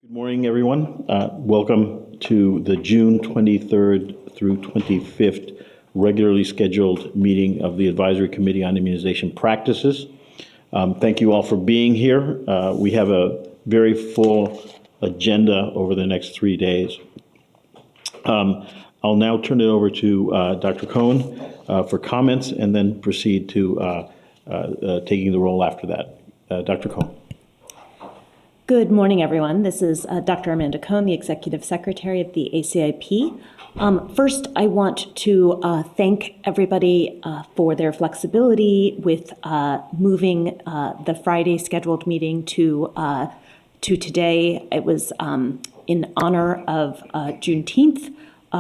Good morning, everyone. Welcome to the June 23rd through 25th regularly scheduled meeting of the Advisory Committee on Immunization Practices. Thank you all for being here. We have a very full agenda over the next 3 days. I'll now turn it over to Dr. Cohen for comments and then proceed to taking the role after that. Dr. Cohen. Good morning, everyone. This is Dr. Amanda Cohen, the Executive Secretary of the ACIP. First, I want to thank everybody for their flexibility with moving the Friday scheduled meeting to today. It was in honor of Juneteenth,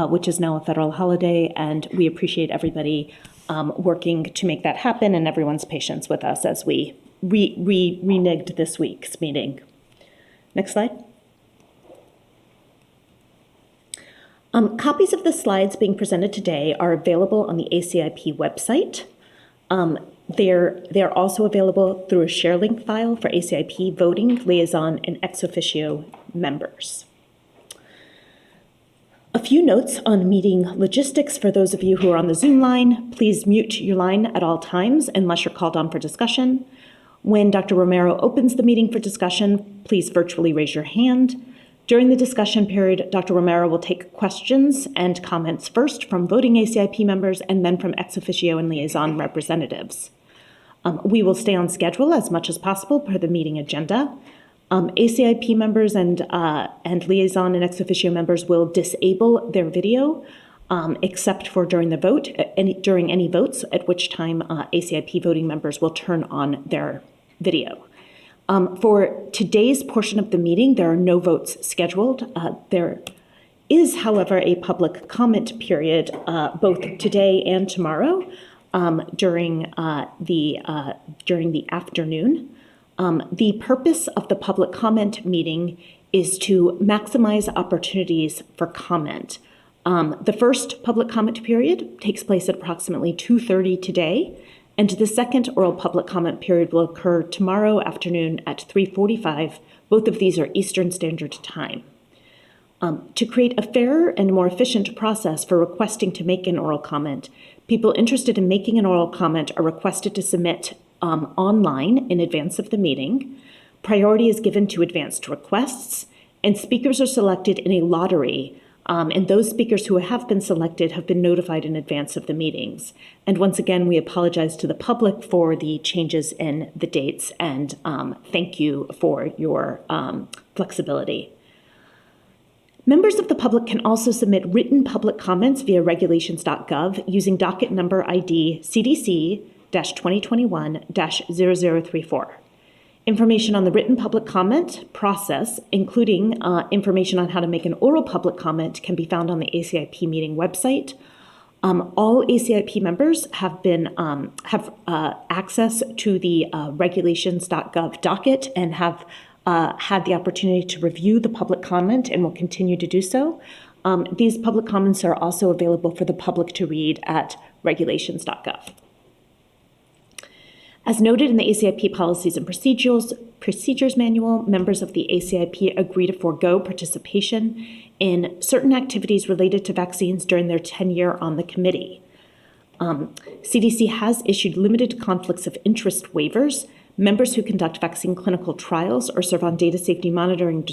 which is now a federal holiday, and we appreciate everybody working to make that happen and everyone's patience with us as we reneged this week's meeting. Next slide. Copies of the slides being presented today are available on the ACIP website. They're also available through a share link file for ACIP voting, liaison, and ex officio members. A few notes on meeting logistics for those of you who are on the Zoom line. Please mute your line at all times unless you're called on for discussion. When Dr. Romero opens the meeting for discussion, please virtually raise your hand. During the discussion period, Dr. Romero will take questions and comments first from voting ACIP members and then from ex officio and liaison representatives. We will stay on schedule as much as possible per the meeting agenda. ACIP members and liaison and ex officio members will disable their video except for during the vote, during any votes, at which time ACIP voting members will turn on their video. For today's portion of the meeting, there are no votes scheduled. There is, however, a public comment period both today and tomorrow during the afternoon. The purpose of the public comment meeting is to maximize opportunities for comment. The first public comment period takes place at approximately 2:30 today, and the second oral public comment period will occur tomorrow afternoon at 3:45. Both of these are Eastern Standard Time. To create a fairer and more efficient process for requesting to make an oral comment, people interested in making an oral comment are requested to submit online in advance of the meeting. Priority is given to advanced requests, and speakers are selected in a lottery. And those speakers who have been selected have been notified in advance of the meetings. And once again, we apologize to the public for the changes in the dates and thank you for your flexibility. Members of the public can also submit written public comments via regulations.gov using docket number ID CDC-2021-0034. Information on the written public comment process, including information on how to make an oral public comment, can be found on the ACIP meeting website. All ACIP members have access to the regulations.gov docket and have had the opportunity to review the public comment and will continue to do so. These public comments are also available for the public to read at regulations.gov. As noted in the ACIP Policies and Procedures Manual, members of the ACIP agree to forego participation in certain activities related to vaccines during their tenure on the committee. CDC has issued limited conflicts of interest waivers. Members who conduct vaccine clinical trials or serve on data safety monitoring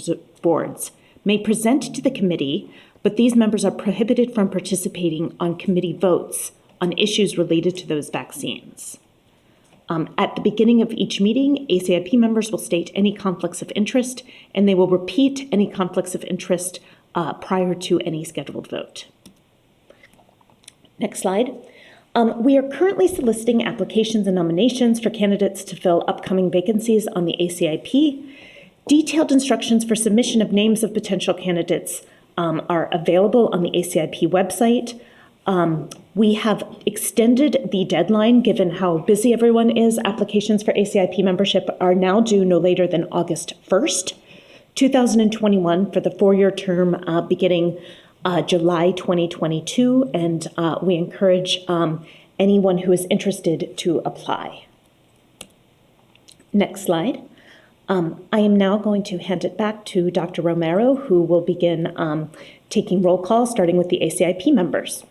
boards may present to the committee, but these members are prohibited from participating on committee votes on issues related to those vaccines. At the beginning of each meeting, ACIP members will state any conflicts of interest, and they will repeat any conflicts of interest prior to any scheduled vote. Next slide. We are currently soliciting applications and nominations for candidates to fill upcoming vacancies on the ACIP. Detailed instructions for submission of names of potential candidates are available on the ACIP website. We have extended the deadline given how busy everyone is. Applications for ACIP membership are now due no later than August 1st, 2021 for the 4-year term beginning July 2022, and we encourage anyone who is interested to apply. Next slide. I am now going to hand it back to Dr. Romero, who will begin taking roll call, starting with the ACIP members.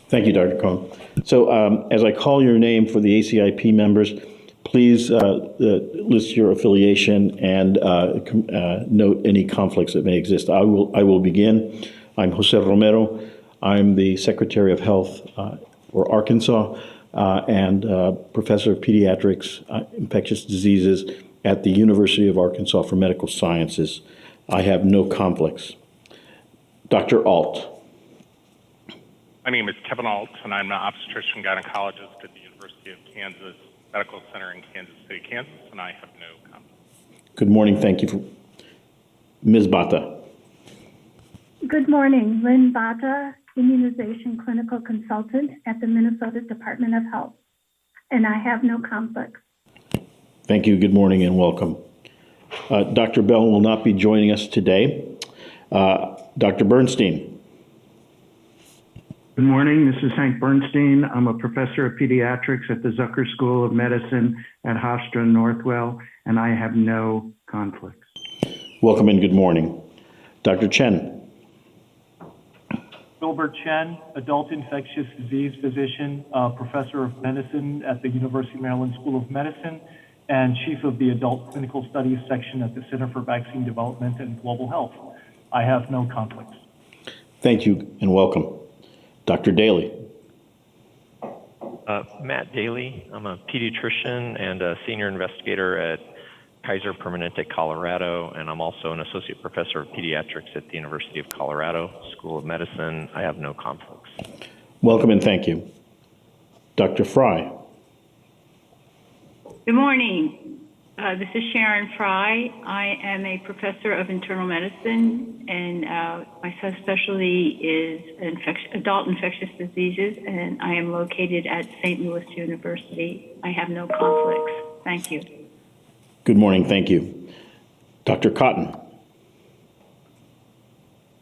Thank you, Dr. Cohn. So as I call your name for the ACIP members, please list your affiliation and note any conflicts that may exist. I will begin. I'm Jose Romero. I'm the Secretary of Health for Arkansas and Professor of Pediatrics, Infectious Diseases at the University of Arkansas for Medical Sciences. I have no conflicts. Dr. Alt. My name is Kevin Alt, and I'm an obstetrician gynecologist at the University of Kansas Medical Center in Kansas City, Kansas, and I have no conflicts. Good morning. Thank you. Ms. Bata. Good morning. Lynn Bata, Immunization Clinical Consultant at the Minnesota Department of Health, and I have no conflicts. Thank you. Good morning and welcome. Dr. Bell will not be joining us today. Dr. Bernstein. Good morning. This is Hank Bernstein. I'm a professor of pediatrics at the Zucker School of Medicine at Hofstra Northwell, and I have no conflicts. Welcome and good morning. Dr. Chen. Gilbert Chen, adult infectious disease physician, professor of medicine at the University of Maryland School of Medicine, and chief of the adult clinical studies section at the Center for Vaccine Development and Global Health. I have no conflicts. Thank you and welcome. Dr. Daly. Matt Daly. I'm a pediatrician and a senior investigator at Kaiser Permanente, Colorado, and I'm also an associate professor of pediatrics at the University of Colorado School of Medicine. I have no conflicts. Welcome and thank you. Dr. Fry. Good morning. This is Sharon Fry. I am a professor of internal medicine, and my subspecialty is adult infectious diseases, and I am located at St. Louis University. I have no conflicts. Thank you. Good morning. Thank you. Dr. Cotton.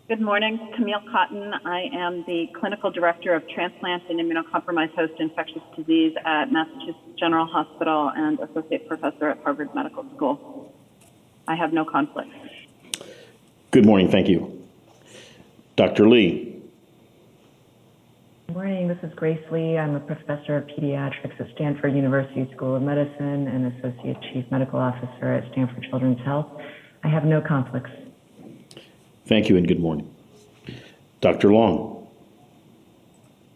Good morning, Camille Cotton. I am the Clinical Director of Transplant and Immunocompromised Host Infectious Disease at Massachusetts General Hospital and Associate Professor at Harvard Medical School. I have no conflicts. Good morning. Thank you. Dr. Lee. Good morning. This is Grace Lee. I'm a professor of pediatrics at Stanford University School of Medicine and Associate Chief Medical Officer at Stanford Children's Health. I have no conflicts. Thank you and good morning. Dr. Long.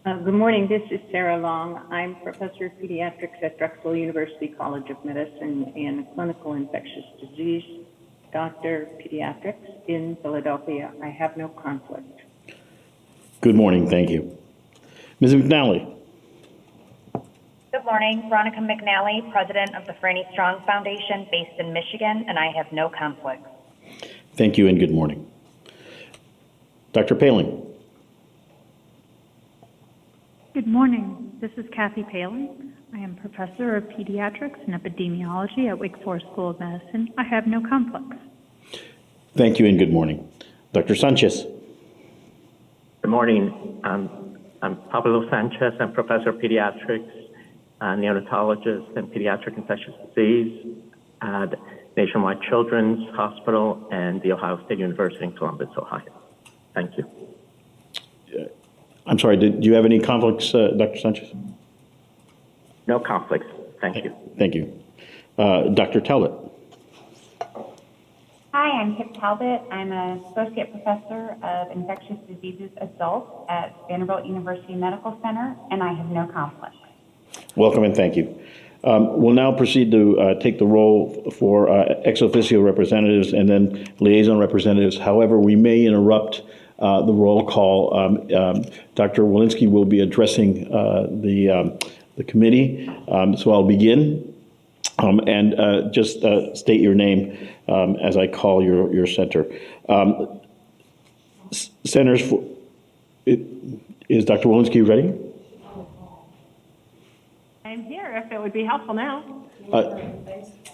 Good morning. This is Sarah Long. I'm professor of pediatrics at Drexel University College of Medicine and a clinical infectious disease doctor, pediatrics in Philadelphia. I have no conflict. Good morning. Thank you. Ms. McNally. Good morning. Veronica McNally, president of the Franny Strong Foundation based in Michigan, and I have no conflicts. Thank you and good morning. Dr. Paling. Good morning. This is Kathy Paling. I am professor of pediatrics and epidemiology at Wake Forest School of Medicine. I have no conflicts. Thank you and good morning. Dr. Sanchez. Good morning. I'm Pablo Sanchez. I'm professor of pediatrics, neonatologist, and pediatric infectious disease at Nationwide Children's Hospital and The Ohio State University in Columbus, Ohio. Thank you. I'm sorry, do you have any conflicts, Dr. Sanchez? No conflicts. Thank you. Thank you. Dr. Talbot. Hi, I'm Kip Talbot. I'm an associate professor of infectious diseases adults at Vanderbilt University Medical Center, and I have no conflicts. Welcome and thank you. We'll now proceed to take the roll for ex officio representatives and then liaison representatives. However, we may interrupt the roll call. Dr. Walensky will be addressing the committee, so I'll begin. And just state your name as I call your center. Centers for, is Dr. Walensky ready? I'm here if it would be helpful now.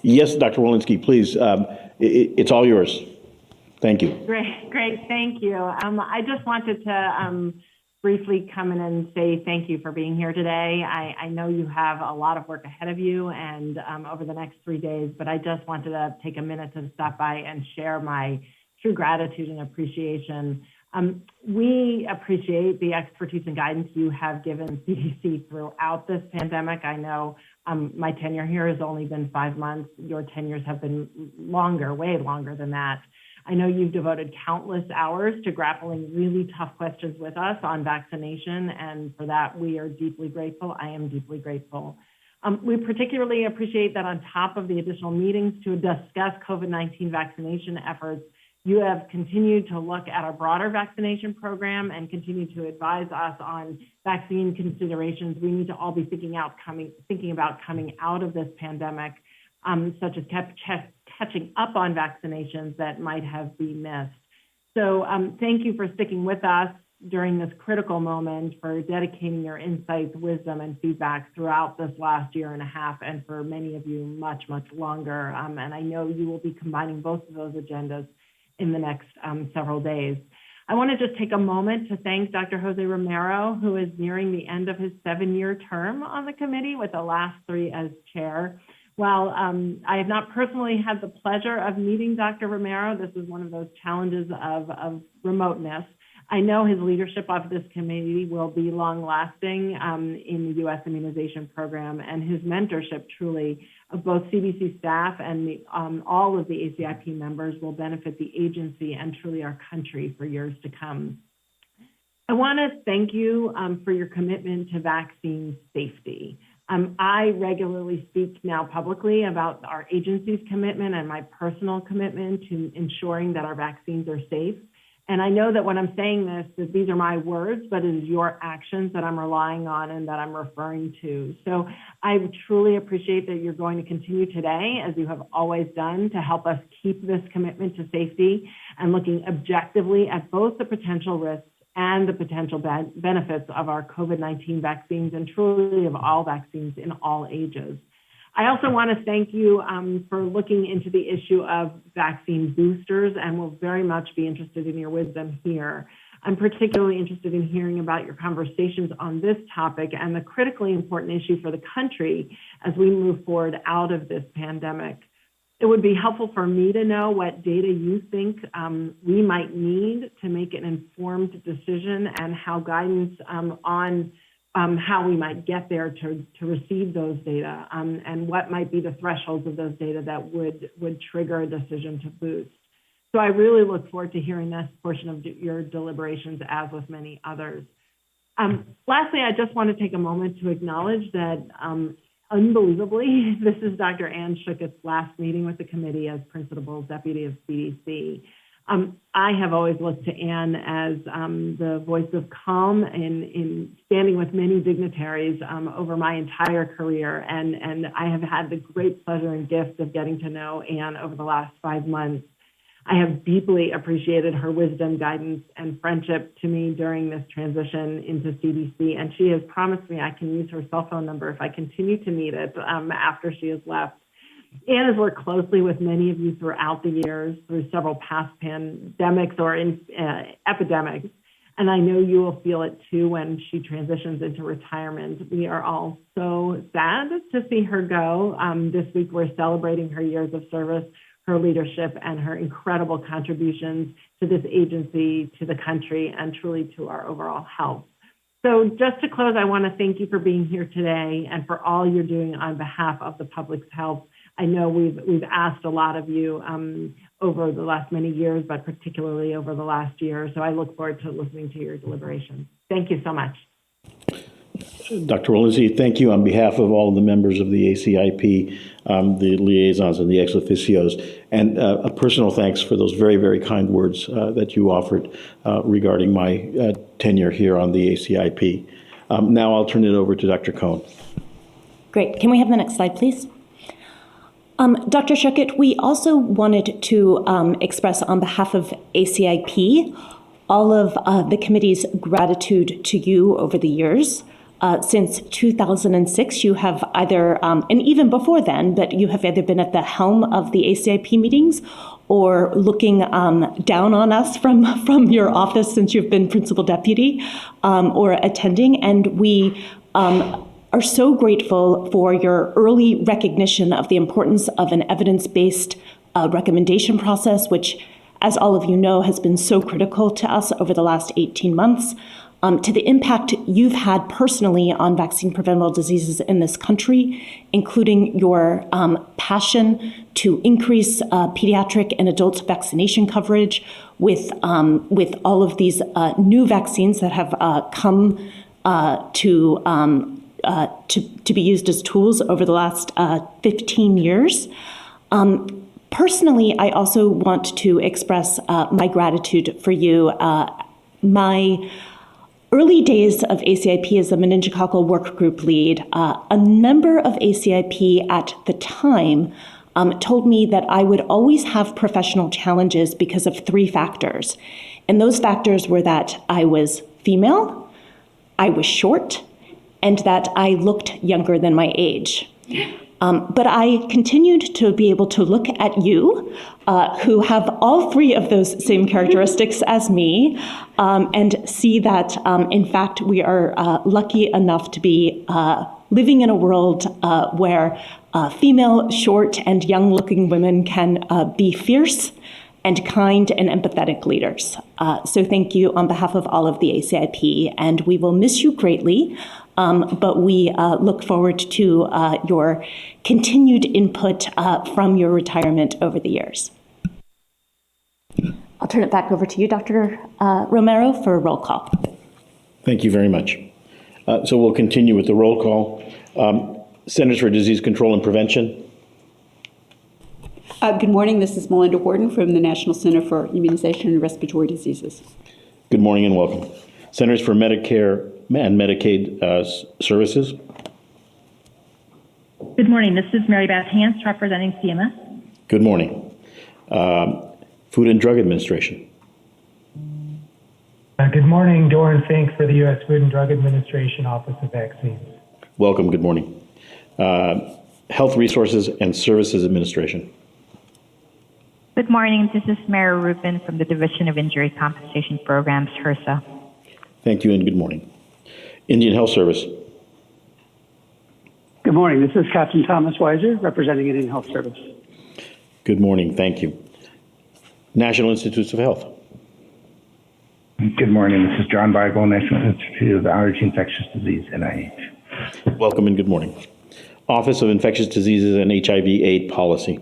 Yes, Dr. Walensky, please. It's all yours. Thank you. Great, thank you. I just wanted to briefly come in and say thank you for being here today. I know you have a lot of work ahead of you and over the next 3 days, but I just wanted to take a minute to stop by and share my true gratitude and appreciation. We appreciate the expertise and guidance you have given CDC throughout this pandemic. I know my tenure here has only been 5 months. Your tenures have been longer, way longer than that. I know you've devoted countless hours to grappling really tough questions with us on vaccination, and for that, we are deeply grateful. I am deeply grateful. We particularly appreciate that on top of the additional meetings to discuss COVID-19 vaccination efforts, you have continued to look at our broader vaccination program and continue to advise us on vaccine considerations we need to all be thinking about coming out of this pandemic, such as catching up on vaccinations that might have been missed. So thank you for sticking with us during this critical moment, for dedicating your insights, wisdom, and feedback throughout this last year and a half, and for many of you, much, much longer. And I know you will be combining both of those agendas in the next several days. I want to just take a moment to thank Dr. Jose Romero, who is nearing the end of his 7-year term on the committee, with the last 3 as chair. While I have not personally had the pleasure of meeting Dr. Romero, this is one of those challenges of remoteness. I know his leadership of this committee will be long-lasting in the U.S. immunization program, and his mentorship truly of both CDC staff and all of the ACIP members will benefit the agency and truly our country for years to come. I want to thank you for your commitment to vaccine safety. I regularly speak now publicly about our agency's commitment and my personal commitment to ensuring that our vaccines are safe. And I know that when I'm saying this, that these are my words, but it is your actions that I'm relying on and that I'm referring to. So I truly appreciate that you're going to continue today, as you have always done, to help us keep this commitment to safety and looking objectively at both the potential risks and the potential benefits of our COVID-19 vaccines, and truly of all vaccines in all ages. I also want to thank you for looking into the issue of vaccine boosters, and will very much be interested in your wisdom here. I'm particularly interested in hearing about your conversations on this topic and the critically important issue for the country as we move forward out of this pandemic. It would be helpful for me to know what data you think we might need to make an informed decision, and how guidance on how we might get there to receive those data, and what might be the thresholds of those data that would trigger a decision to boost. So I really look forward to hearing this portion of your deliberations, as with many others. Lastly, I just want to take a moment to acknowledge that unbelievably, this is Dr. Ann Schuckett's last meeting with the committee as Principal Deputy of CDC. I have always looked to Ann as the voice of calm in standing with many dignitaries over my entire career, and I have had the great pleasure and gift of getting to know Ann over the last 5 months. I have deeply appreciated her wisdom, guidance, and friendship to me during this transition into CDC, and she has promised me I can use her cell phone number if I continue to need it after she has left. Ann has worked closely with many of you throughout the years, through several past pandemics or epidemics, and I know you will feel it too when she transitions into retirement. We are all so sad to see her go. This week we're celebrating her years of service, her leadership, and her incredible contributions to this agency, to the country, and truly to our overall health. So just to close, I want to thank you for being here today and for all you're doing on behalf of the public's health. I know we've asked a lot of you over the last many years, but particularly over the last year. So I look forward to listening to your deliberations. Thank you so much. Dr. Walensky, thank you on behalf of all of the members of the ACIP, the liaisons and the ex officios, and a personal thanks for those very, very kind words that you offered regarding my tenure here on the ACIP. Now I'll turn it over to Dr. Cohn. Great. Can we have the next slide, please? Dr. Schuckett, we also wanted to express on behalf of ACIP all of the committee's gratitude to you over the years. Since 2006, you have either, and even before then, but you have either been at the helm of the ACIP meetings or looking down on us from your office since you've been principal deputy or attending. And we are so grateful for your early recognition of the importance of an evidence-based recommendation process, which, as all of you know, has been so critical to us over the last 18 months. To the impact you've had personally on vaccine-preventable diseases in this country, including your passion to increase pediatric and adult vaccination coverage with all of these new vaccines that have come to be used as tools over the last 15 years. Personally, I also want to express my gratitude for you. My early days of ACIP as a meningococcal work group lead, a member of ACIP at the time told me that I would always have professional challenges because of 3 factors. And those factors were that I was female, I was short, and that I looked younger than my age. But I continued to be able to look at you, who have all 3 of those same characteristics as me, and see that, in fact, we are lucky enough to be living in a world where female, short, and young-looking women can be fierce and kind and empathetic leaders. So thank you on behalf of all of the ACIP, and we will miss you greatly. But we look forward to your continued input from your retirement over the years. I'll turn it back over to you, Dr. Romero, for a roll call. Thank you very much. So we'll continue with the roll call. Centers for Disease Control and Prevention. Good morning. This is Melinda Worden from the National Center for Immunization and Respiratory Diseases. Good morning and welcome. Centers for Medicare and Medicaid Services. Good morning. This is Mary Beth Hans representing CMS. Good morning. Food and Drug Administration. Good morning. Doran Fink for the U.S. Food and Drug Administration Office of Vaccines. Welcome. Good morning. Health Resources and Services Administration. Good morning. This is Mary Rubin from the Division of Injury Compensation Programs, HRSA. Thank you and good morning. Indian Health Service. Good morning. This is Captain Thomas Weiser representing Indian Health Service. Good morning. Thank you. National Institutes of Health. Good morning. This is John Beigel, National Institute of Allergy and Infectious Disease, NIH. Welcome and good morning. Office of Infectious Diseases and HIV/AIDS Policy.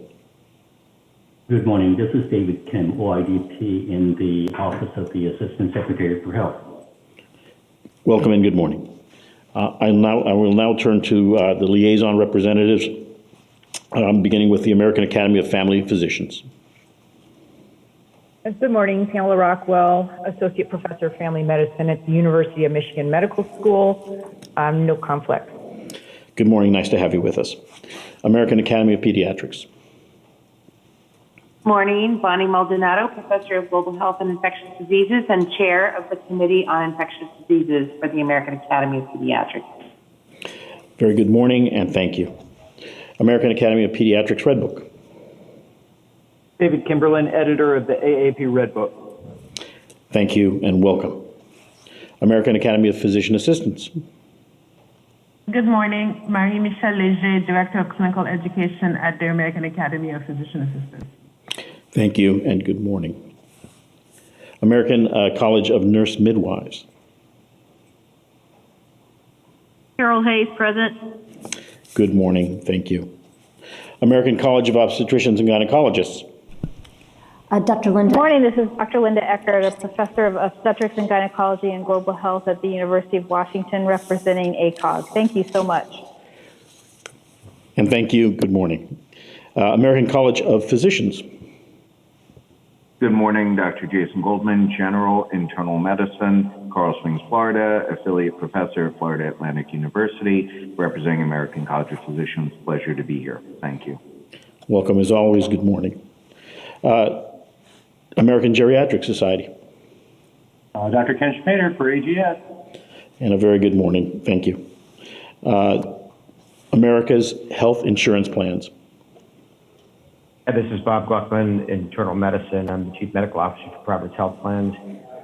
Good morning. This is David Kim, OIDP in the Office of the Assistant Secretary for Health. Welcome and good morning. I will now turn to the liaison representatives, beginning with the American Academy of Family Physicians. Good morning, Pamela Rockwell, Associate Professor of Family Medicine at the University of Michigan Medical School. No conflict. Good morning. Nice to have you with us. American Academy of Pediatrics. Morning, Bonnie Maldonado, Professor of Global Health and Infectious Diseases and Chair of the Committee on Infectious Diseases for the American Academy of Pediatrics. Very good morning and thank you. American Academy of Pediatrics Red Book. David Kimberlin, editor of the AAP Red Book. Thank you and welcome. American Academy of Physician Assistants. Good morning. Marie-Michelle Léger, Director of Clinical Education at the American Academy of Physician Assistants. Thank you and good morning. American College of Nurse Midwives. Carol Hayes, present. Good morning. Thank you. American College of Obstetricians and Gynecologists. Dr. Linda. Good morning. This is Dr. Linda Eckert, a professor of obstetrics and gynecology and global health at the University of Washington, representing ACOG. Thank you so much. And thank you. Good morning. American College of Physicians. Good morning, Dr. Jason Goldman, General Internal Medicine, Coral Springs, Florida, Affiliate Professor at Florida Atlantic University, representing American College of Physicians. Pleasure to be here. Thank you. Welcome as always. Good morning. American Geriatric Society. Dr. Ken Schmader for AGS. And a very good morning. Thank you. America's health insurance plans. This is Bob Gluckman, Internal Medicine. I'm the Chief Medical Officer for Providence Health Plans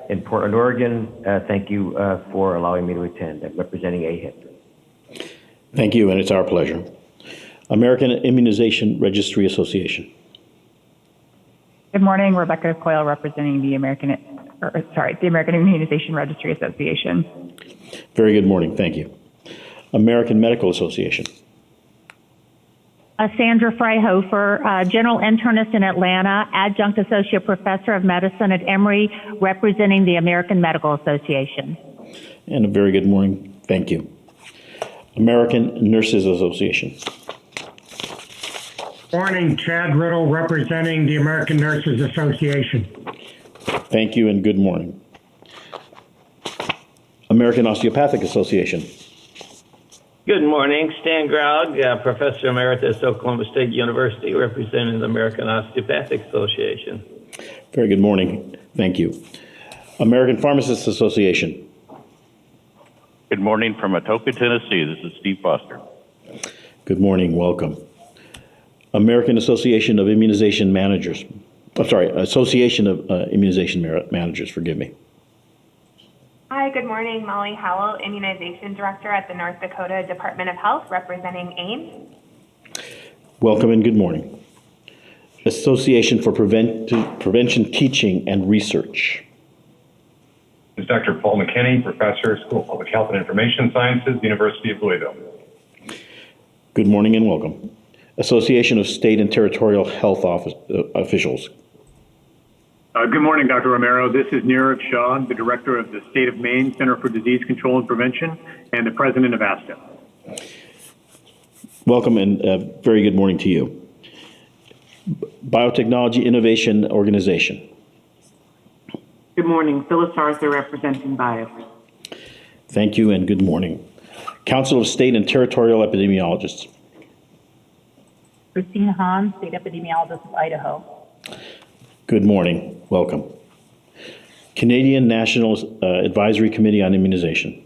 in Portland, Oregon. Thank you for allowing me to attend. I'm representing AHIP. Thank you, and it's our pleasure. American Immunization Registry Association. Good morning, Rebecca Coyle, representing the American Immunization Registry Association. Very good morning. Thank you. American Medical Association. Sandra Freihofer, General Internist in Atlanta, Adjunct Associate Professor of Medicine at Emory, representing the American Medical Association. And a very good morning. Thank you. American Nurses Association. Morning, Chad Riddle, representing the American Nurses Association. Thank you and good morning. American Osteopathic Association. Good morning, Stan Graug, Professor Emeritus, Oklahoma State University, representing the American Osteopathic Association. Very good morning. Thank you. American Pharmacists Association. Good morning from Atoka, Tennessee. This is Steve Foster. Good morning. Welcome. American Association of Immunization Managers. Association of Immunization Managers, forgive me. Hi, good morning. Molly Howell, Immunization Director at the North Dakota Department of Health, representing AIM. Welcome and good morning. Association for Prevention Teaching and Research. This is Dr. Paul McKinney, Professor, School of Public Health and Information Sciences, University of Louisville. Good morning and welcome. Association of State and Territorial Health Officials. Good morning, Dr. Romero. This is Nirav Shah, the Director of the State of Maine Center for Disease Control and Prevention and the President of ASTA. Welcome and very good morning to you. Biotechnology Innovation Organization. Good morning. Phyllis Arthur, representing BIO. Thank you and good morning. Council of State and Territorial Epidemiologists. Christine Hahn, State Epidemiologist of Idaho. Good morning. Welcome. Canadian National Advisory Committee on Immunization.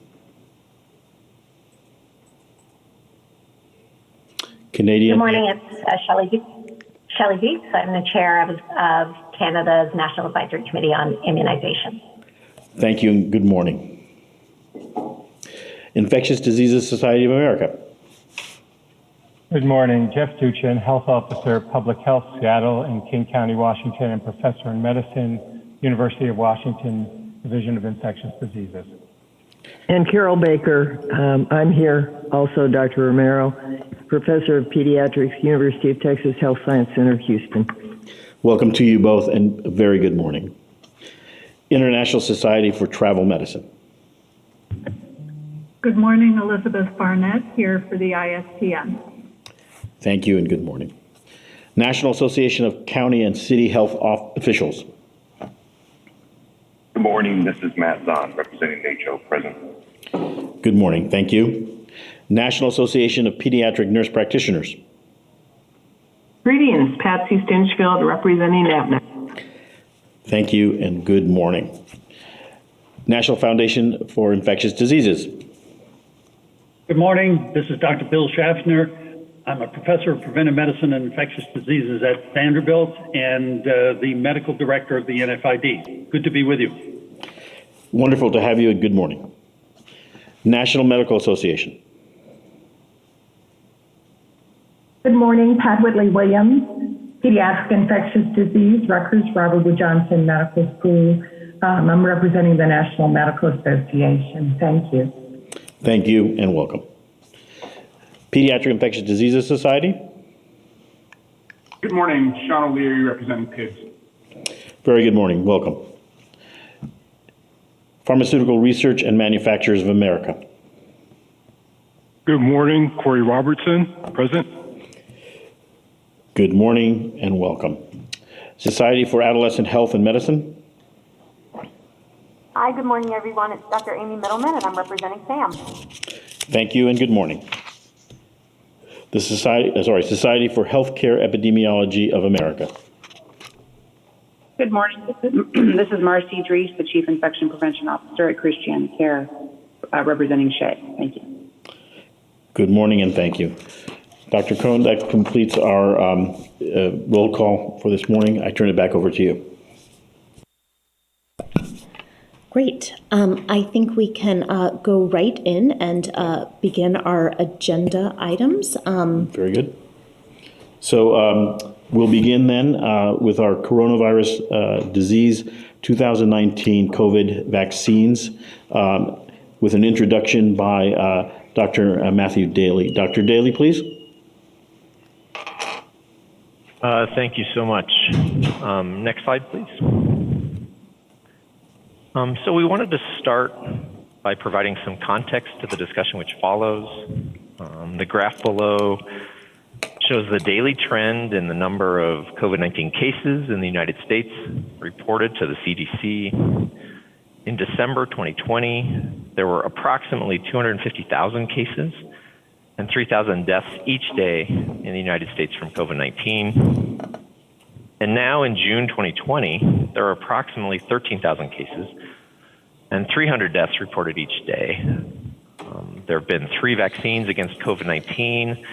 Canadian. Good morning. It's Shelley Beeks. I'm the chair of Canada's National Advisory Committee on Immunization. Thank you and good morning. Infectious Diseases Society of America. Good morning. Jeff Duchin, Health Officer, Public Health, Seattle and King County, Washington, and Professor in Medicine, University of Washington, Division of Infectious Diseases. And Carol Baker, I'm here, also Dr. Romero, Professor of Pediatrics, University of Texas Health Science Center, Houston. Welcome to you both and a very good morning. International Society for Travel Medicine. Good morning, Elizabeth Barnett, here for the ISTN. Thank you and good morning. National Association of County and City Health Officials. Good morning. This is Matt Zahn, representing NACHO, present. Good morning. Thank you. National Association of Pediatric Nurse Practitioners. Greetings. Patsy Stinchfield, representing NAPNA. Thank you and good morning. National Foundation for Infectious Diseases. Good morning. This is Dr. Bill Schaffner. I'm a professor of preventive medicine and infectious diseases at Vanderbilt and the medical director of the NFID. Good to be with you. Wonderful to have you and good morning. National Medical Association. Good morning, Pat Whitley Williams, Pediatric Infectious Disease, Rutgers Robert Wood Johnson Medical School. I'm representing the National Medical Association. Thank you. Thank you and welcome. Pediatric Infectious Diseases Society. Good morning, Sean O'Leary, representing PIDS. Very good morning. Welcome. Pharmaceutical Research and Manufacturers of America. Good morning, Corey Robertson, present. Good morning and welcome. Society for Adolescent Health and Medicine. Hi, good morning, everyone. It's Dr. Amy Middleman, and I'm representing SAM. Thank you and good morning. The Society for Healthcare Epidemiology of America. Good morning. This is Marcy Drees, the Chief Infection Prevention Officer at Christian Care. representing Shay. Thank you. Good morning and thank you. Dr. Cohn, that completes our roll call for this morning. I turn it back over to you. Great. I think we can go right in and begin our agenda items. Very good. So we'll begin then with our coronavirus disease 2019 COVID vaccines with an introduction by Dr. Matthew Daly. Dr. Daly, please. Thank you so much. Next slide, please. So we wanted to start by providing some context to the discussion which follows. The graph below shows the daily trend in the number of COVID-19 cases in the United States reported to the CDC. In December 2020, there were approximately 250,000 cases and 3,000 deaths each day in the United States from COVID-19. And now in June 2020, there are approximately 13,000 cases and 300 deaths reported each day. There have been 3 vaccines against COVID-19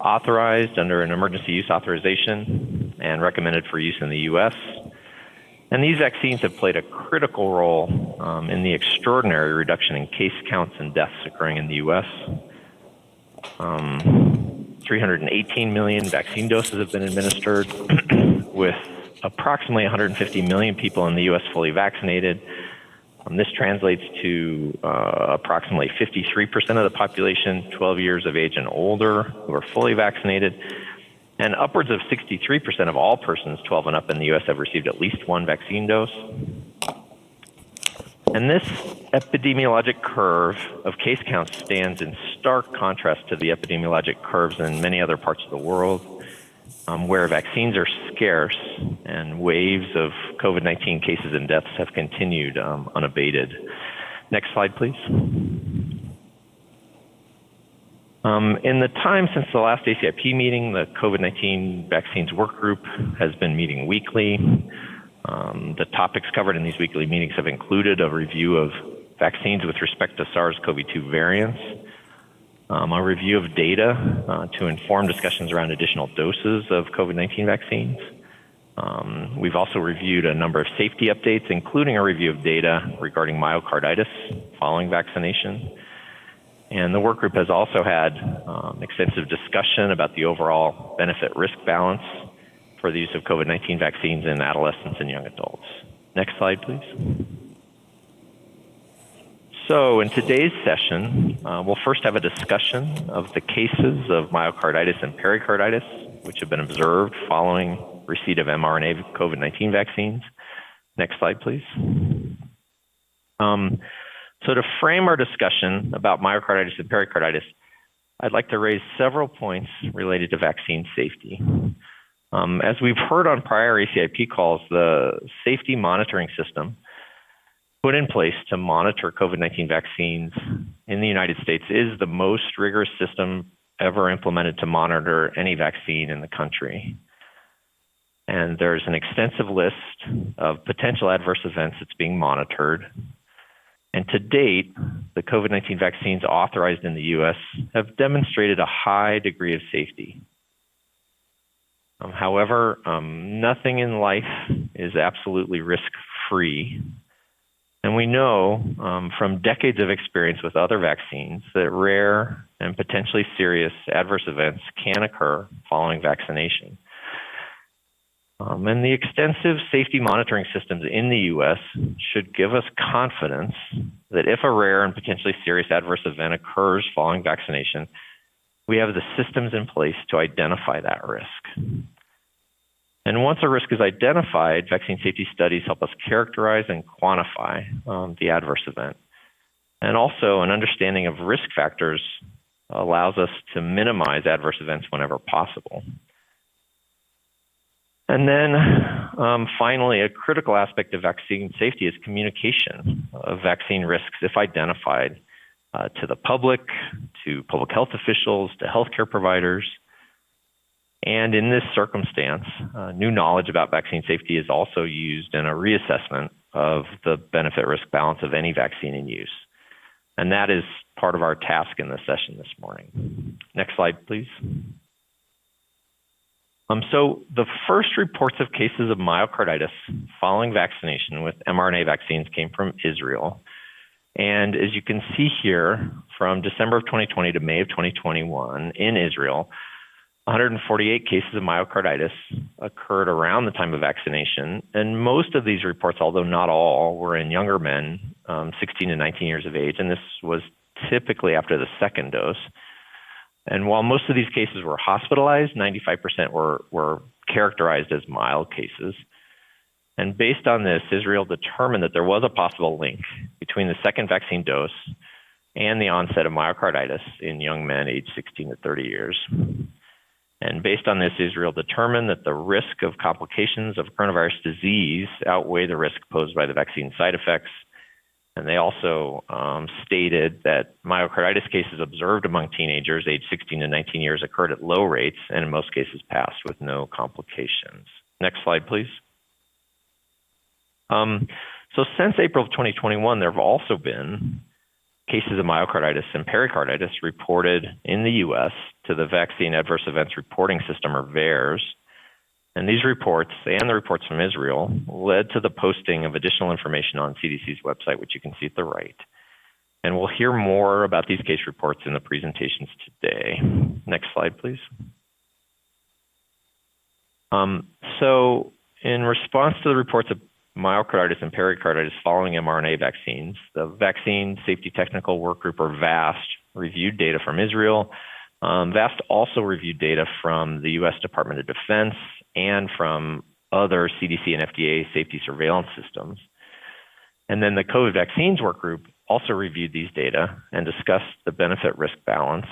authorized under an emergency use authorization and recommended for use in the U.S. And these vaccines have played a critical role in the extraordinary reduction in case counts and deaths occurring in the U.S. 318 million vaccine doses have been administered, with approximately 150 million people in the U.S. fully vaccinated. This translates to approximately 53% of the population 12 years of age and older who are fully vaccinated, and upwards of 63% of all persons 12 and up in the U.S. have received at least 1 vaccine dose. And this epidemiologic curve of case counts stands in stark contrast to the epidemiologic curves in many other parts of the world, where vaccines are scarce and waves of COVID-19 cases and deaths have continued unabated. Next slide, please. In the time since the last ACIP meeting, the COVID-19 vaccines work group has been meeting weekly. The topics covered in these weekly meetings have included a review of vaccines with respect to SARS-CoV-2 variants, a review of data to inform discussions around additional doses of COVID-19 vaccines. We've also reviewed a number of safety updates, including a review of data regarding myocarditis following vaccination. And the work group has also had extensive discussion about the overall benefit-risk balance for the use of COVID-19 vaccines in adolescents and young adults. Next slide, please. So in today's session, we'll first have a discussion of the cases of myocarditis and pericarditis, which have been observed following receipt of mRNA COVID-19 vaccines. Next slide, please. So to frame our discussion about myocarditis and pericarditis, I'd like to raise several points related to vaccine safety. As we've heard on prior ACIP calls, the safety monitoring system put in place to monitor COVID-19 vaccines in the United States is the most rigorous system ever implemented to monitor any vaccine in the country. And there's an extensive list of potential adverse events that's being monitored. And to date, the COVID-19 vaccines authorized in the U.S. have demonstrated a high degree of safety. However, nothing in life is absolutely risk-free. And we know from decades of experience with other vaccines that rare and potentially serious adverse events can occur following vaccination. And the extensive safety monitoring systems in the U.S. should give us confidence that if a rare and potentially serious adverse event occurs following vaccination, we have the systems in place to identify that risk. And once a risk is identified, vaccine safety studies help us characterize and quantify the adverse event. And also, an understanding of risk factors allows us to minimize adverse events whenever possible. And then finally, a critical aspect of vaccine safety is communication of vaccine risks, if identified, to the public, to public health officials, to healthcare providers. And in this circumstance, new knowledge about vaccine safety is also used in a reassessment of the benefit-risk balance of any vaccine in use. And that is part of our task in the session this morning. Next slide, please. So the first reports of cases of myocarditis following vaccination with mRNA vaccines came from Israel. And as you can see here, from December of 2020 to May of 2021 in Israel, 148 cases of myocarditis occurred around the time of vaccination. And most of these reports, although not all, were in younger men, 16 to 19 years of age. And this was typically after the second dose. And while most of these cases were hospitalized, 95% were characterized as mild cases. And based on this, Israel determined that there was a possible link between the second vaccine dose and the onset of myocarditis in young men aged 16 to 30 years. And based on this, Israel determined that the risk of complications of coronavirus disease outweigh the risk posed by the vaccine side effects. And they also stated that myocarditis cases observed among teenagers aged 16 to 19 years occurred at low rates and in most cases passed with no complications. Next slide, please. So since April of 2021, there have also been cases of myocarditis and pericarditis reported in the U.S. to the Vaccine Adverse Events Reporting System, or VAERS. And these reports and the reports from Israel led to the posting of additional information on CDC's website, which you can see at the right. And we'll hear more about these case reports in the presentations today. Next slide, please. So in response to the reports of myocarditis and pericarditis following mRNA vaccines, the Vaccine Safety Technical Work Group, or VAST, reviewed data from Israel. VAST also reviewed data from the U.S. Department of Defense and from other CDC and FDA safety surveillance systems. And then the COVID vaccines work group also reviewed these data and discussed the benefit-risk balance.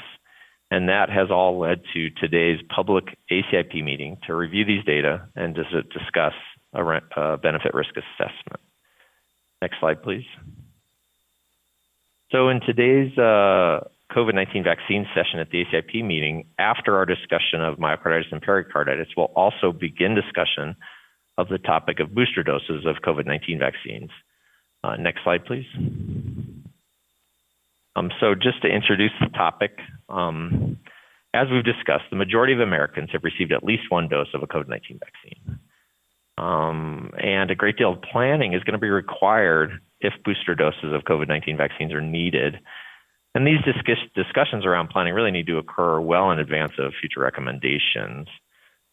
And that has all led to today's public ACIP meeting to review these data and to discuss a benefit-risk assessment. Next slide, please. So in today's COVID-19 vaccine session at the ACIP meeting, after our discussion of myocarditis and pericarditis, we'll also begin discussion of the topic of booster doses of COVID-19 vaccines. Next slide, please. So just to introduce the topic, as we've discussed, the majority of Americans have received at least one dose of a COVID-19 vaccine. And a great deal of planning is going to be required if booster doses of COVID-19 vaccines are needed. And these discussions around planning really need to occur well in advance of future recommendations.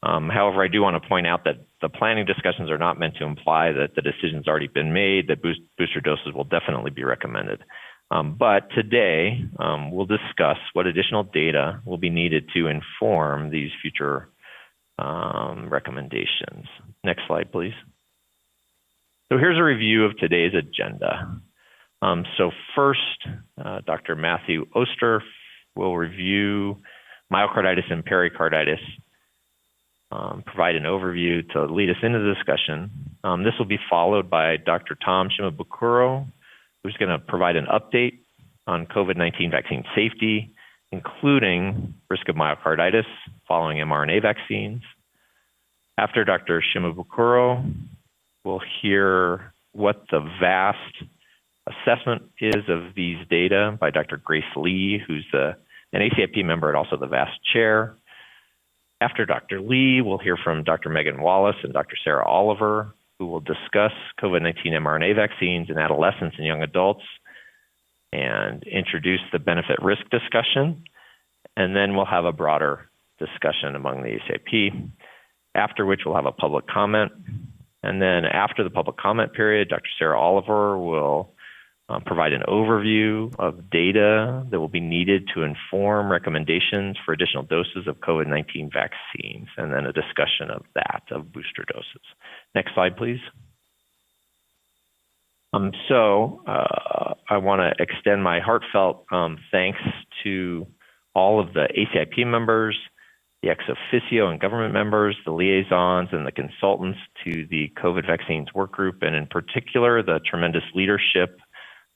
However, I do want to point out that the planning discussions are not meant to imply that the decision's already been made, that booster doses will definitely be recommended. But today, we'll discuss what additional data will be needed to inform these future recommendations. Next slide, please. So here's a review of today's agenda. So first, Dr. Matthew Oster will review myocarditis and pericarditis, provide an overview to lead us into the discussion. This will be followed by Dr. Tom Shimabukuro, who's going to provide an update on COVID-19 vaccine safety, including risk of myocarditis following mRNA vaccines. After Dr. Shimabukuro, we'll hear what the VAST assessment is of these data by Dr. Grace Lee, who's an ACIP member and also the VAST chair. After Dr. Lee, we'll hear from Dr. Megan Wallace and Dr. Sarah Oliver, who will discuss COVID-19 mRNA vaccines in adolescents and young adults and introduce the benefit-risk discussion. And then we'll have a broader discussion among the ACIP, after which we'll have a public comment. And then after the public comment period, Dr. Sarah Oliver will provide an overview of data that will be needed to inform recommendations for additional doses of COVID-19 vaccines, and then a discussion of that, of booster doses. Next slide, please. I want to extend my heartfelt thanks to all of the ACIP members, the ex officio and government members, the liaisons, and the consultants to the COVID vaccines work group, and in particular, the tremendous leadership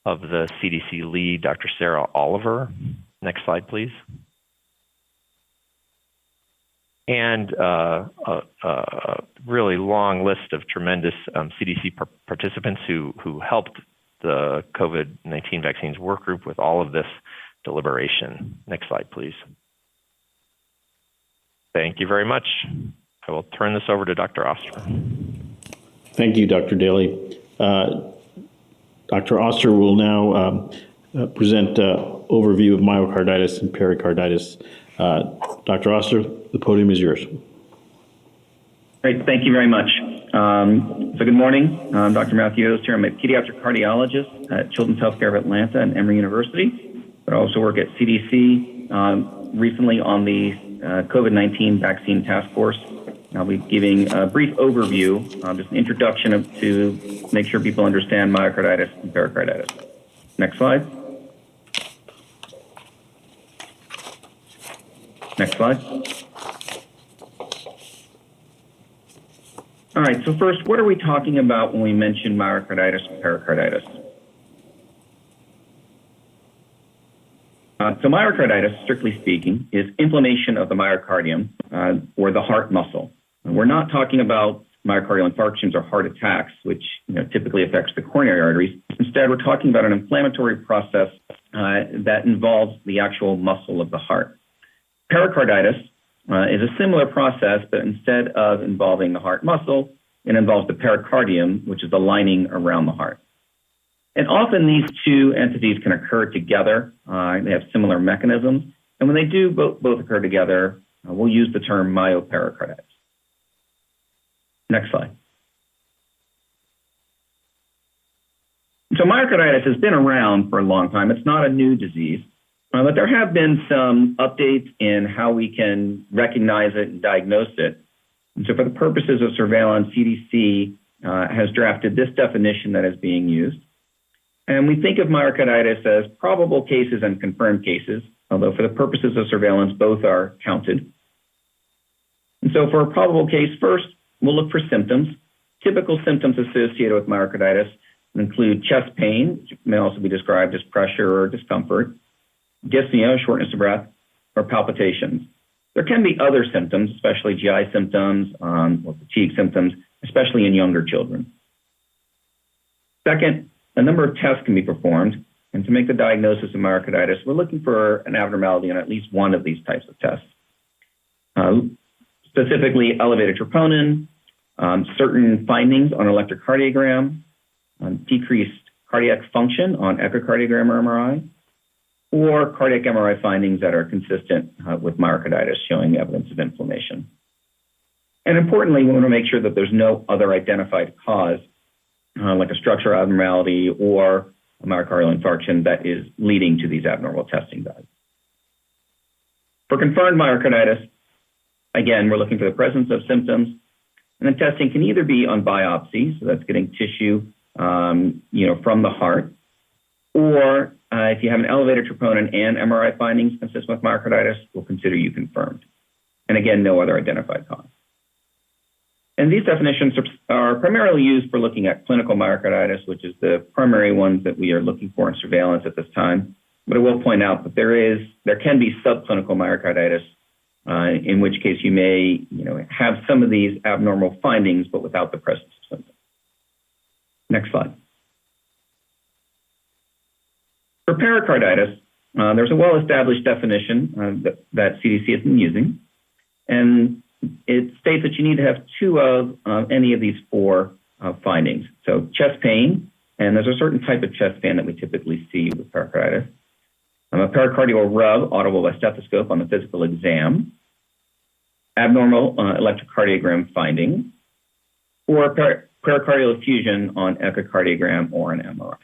of the CDC lead, Dr. Sarah Oliver. Next slide, please. And a really long list of tremendous CDC participants who helped the COVID-19 vaccines work group with all of this deliberation. Next slide, please. Thank you very much. I will turn this over to Dr. Oster. Thank you, Dr. Daly. Dr. Oster will now present overview of myocarditis and pericarditis. Dr. Oster, the podium is yours. Great, thank you very much. So good morning, I'm Dr. Matthew Oster. I'm a pediatric cardiologist at Children's Healthcare of Atlanta and Emory University, but I also work at CDC, recently on the COVID-19 vaccine task force. I'll be giving a brief overview, just an introduction to make sure people understand myocarditis and pericarditis. Next slide. Next slide. All right, so first, what are we talking about when we mention myocarditis and pericarditis? So myocarditis, strictly speaking, is inflammation of the myocardium or the heart muscle. And we're not talking about myocardial infarctions or heart attacks, which typically affects the coronary arteries. Instead, we're talking about an inflammatory process that involves the actual muscle of the heart. Pericarditis is a similar process, but instead of involving the heart muscle, it involves the pericardium, which is the lining around the heart. And often these two entities can occur together. They have similar mechanisms. And when they do both occur together, we'll use the term myopericarditis. Next slide. So myocarditis has been around for a long time. It's not a new disease, but there have been some updates in how we can recognize it and diagnose it. And so for the purposes of surveillance, CDC has drafted this definition that is being used. And we think of myocarditis as probable cases and confirmed cases, although for the purposes of surveillance, both are counted. And so for a probable case, first, we'll look for symptoms. Typical symptoms associated with myocarditis include chest pain, which may also be described as pressure or discomfort, dyspnea, shortness of breath, or palpitations. There can be other symptoms, especially GI symptoms or fatigue symptoms, especially in younger children. Second, a number of tests can be performed, and to make the diagnosis of myocarditis, we're looking for an abnormality in at least one of these types of tests. Specifically, elevated troponin, certain findings on electrocardiogram, decreased cardiac function on echocardiogram or MRI, or cardiac MRI findings that are consistent with myocarditis showing evidence of inflammation. And importantly, we want to make sure that there's no other identified cause, like a structural abnormality or a myocardial infarction that is leading to these abnormal testing values. For confirmed myocarditis, again, we're looking for the presence of symptoms, and the testing can either be on biopsy, so that's getting tissue, from the heart, or if you have an elevated troponin and MRI findings consistent with myocarditis, we'll consider you confirmed. And again, no other identified cause. And these definitions are primarily used for looking at clinical myocarditis, which is the primary ones that we are looking for in surveillance at this time. But I will point out that there can be subclinical myocarditis, in which case you may have some of these abnormal findings, but without the presence of symptoms. Next slide. For pericarditis, there's a well-established definition that CDC has been using, and it states that you need to have two of any of these four findings. So chest pain, and there's a certain type of chest pain that we typically see with pericarditis. A pericardial rub audible by stethoscope on the physical exam, abnormal electrocardiogram finding, or pericardial effusion on echocardiogram or an MRI.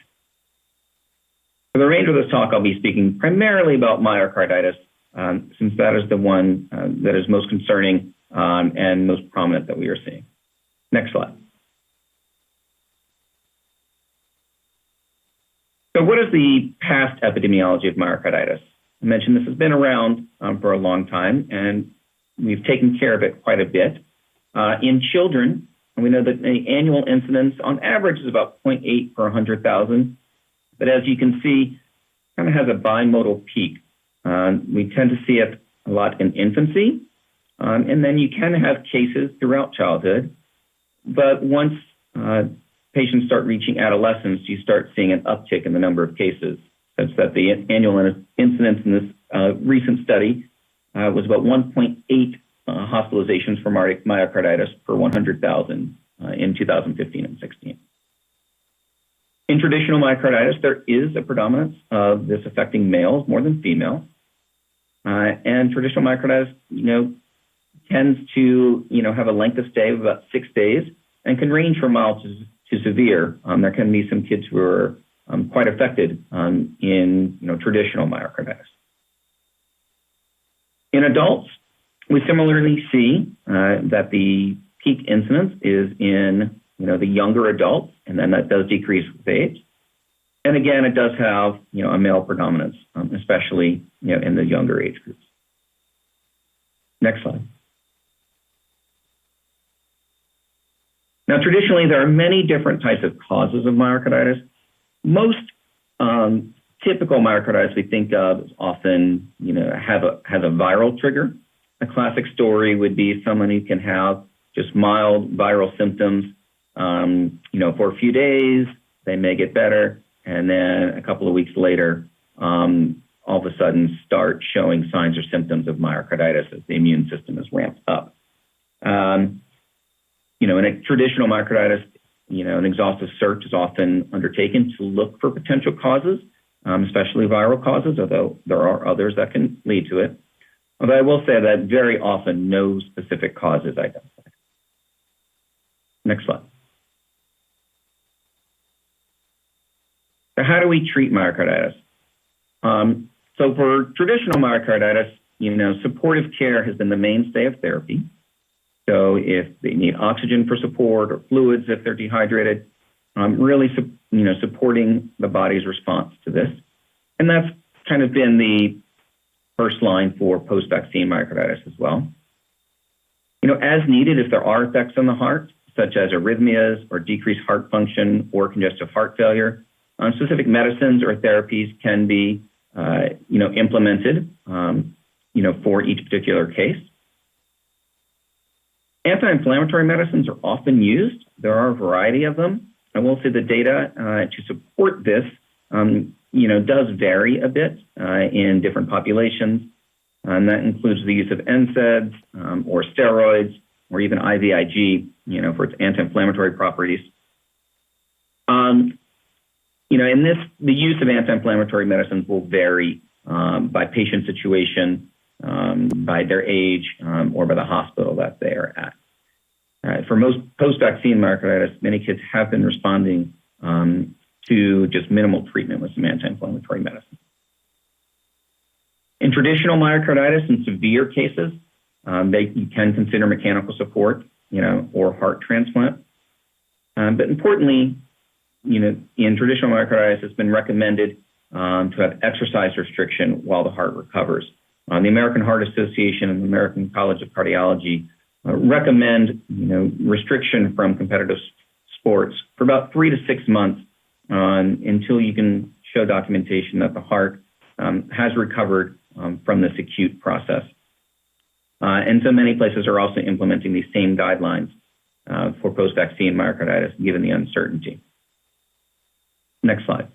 For the remainder of this talk, I'll be speaking primarily about myocarditis, since that is the one that is most concerning and most prominent that we are seeing. Next slide. So what is the past epidemiology of myocarditis? I mentioned this has been around for a long time, and we've taken care of it quite a bit. In children, we know that the annual incidence on average is about 0.8 per 100,000. But as you can see, kind of has a bimodal peak. We tend to see it a lot in infancy, and then you can have cases throughout childhood. But once patients start reaching adolescence, you start seeing an uptick in the number of cases, such that the annual incidence in this recent study was about 1.8 hospitalizations for myocarditis per 100,000 in 2015 and 16. In traditional myocarditis, there is a predominance of this affecting males more than females. And traditional myocarditis, tends to, have a length of stay of about 6 days and can range from mild to severe. There can be some kids who are quite affected in, traditional myocarditis. In adults, we similarly see that the peak incidence is in, the younger adults, and then that does decrease with age. And again, it does have, a male predominance, especially, in the younger age groups. Next slide. Now, traditionally, there are many different types of causes of myocarditis. Most typical myocarditis we think of is often, has a viral trigger. A classic story would be someone who can have just mild viral symptoms, for a few days, they may get better, and then a couple of weeks later, all of a sudden start showing signs or symptoms of myocarditis as the immune system is ramped up. In a traditional myocarditis, an exhaustive search is often undertaken to look for potential causes, especially viral causes, although there are others that can lead to it. Although I will say that very often no specific cause is identified. Next slide. So how do we treat myocarditis? So for traditional myocarditis, supportive care has been the mainstay of therapy. So if they need oxygen for support or fluids if they're dehydrated, really, supporting the body's response to this. And that's kind of been the first line for post-vaccine myocarditis as well. As needed, if there are effects on the heart, such as arrhythmias or decreased heart function or congestive heart failure, specific medicines or therapies can be, implemented, for each particular case. Anti-inflammatory medicines are often used. There are a variety of them. I will say the data to support this, does vary a bit in different populations. And that includes the use of NSAIDs or steroids or even IVIG, for its anti-inflammatory properties. The use of anti-inflammatory medicines will vary by patient situation, by their age, or by the hospital that they are at. For most post-vaccine myocarditis, many kids have been responding to just minimal treatment with some anti-inflammatory medicine. In traditional myocarditis, in severe cases, you can consider mechanical support, or heart transplant. But importantly, in traditional myocarditis, it's been recommended to have exercise restriction while the heart recovers. The American Heart Association and the American College of Cardiology recommend, restriction from competitive sports for about 3 to 6 months until you can show documentation that the heart has recovered from this acute process. And so many places are also implementing these same guidelines for post-vaccine myocarditis, given the uncertainty. Next slide.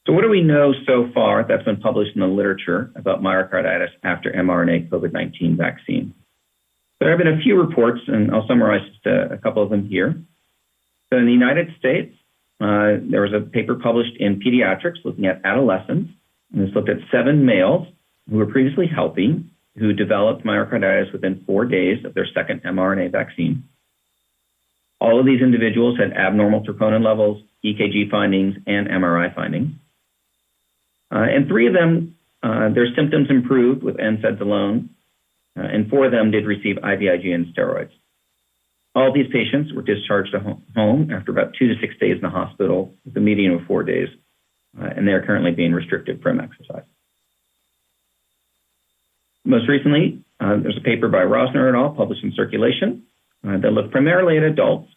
So what do we know so far that's been published in the literature about myocarditis after mRNA COVID-19 vaccine? There have been a few reports, and I'll summarize just a couple of them here. So in the United States, there was a paper published in Pediatrics looking at adolescents, and this looked at 7 males who were previously healthy, who developed myocarditis within 4 days of their second mRNA vaccine. All of these individuals had abnormal troponin levels, EKG findings, and MRI findings. And 3 of them, their symptoms improved with NSAIDs alone, and 4 of them did receive IVIG and steroids. All of these patients were discharged to home after about 2 to 6 days in the hospital with a median of 4 days, and they are currently being restricted from exercise. Most recently, there's a paper by Rosner et al. Published in Circulation that looked primarily at adults.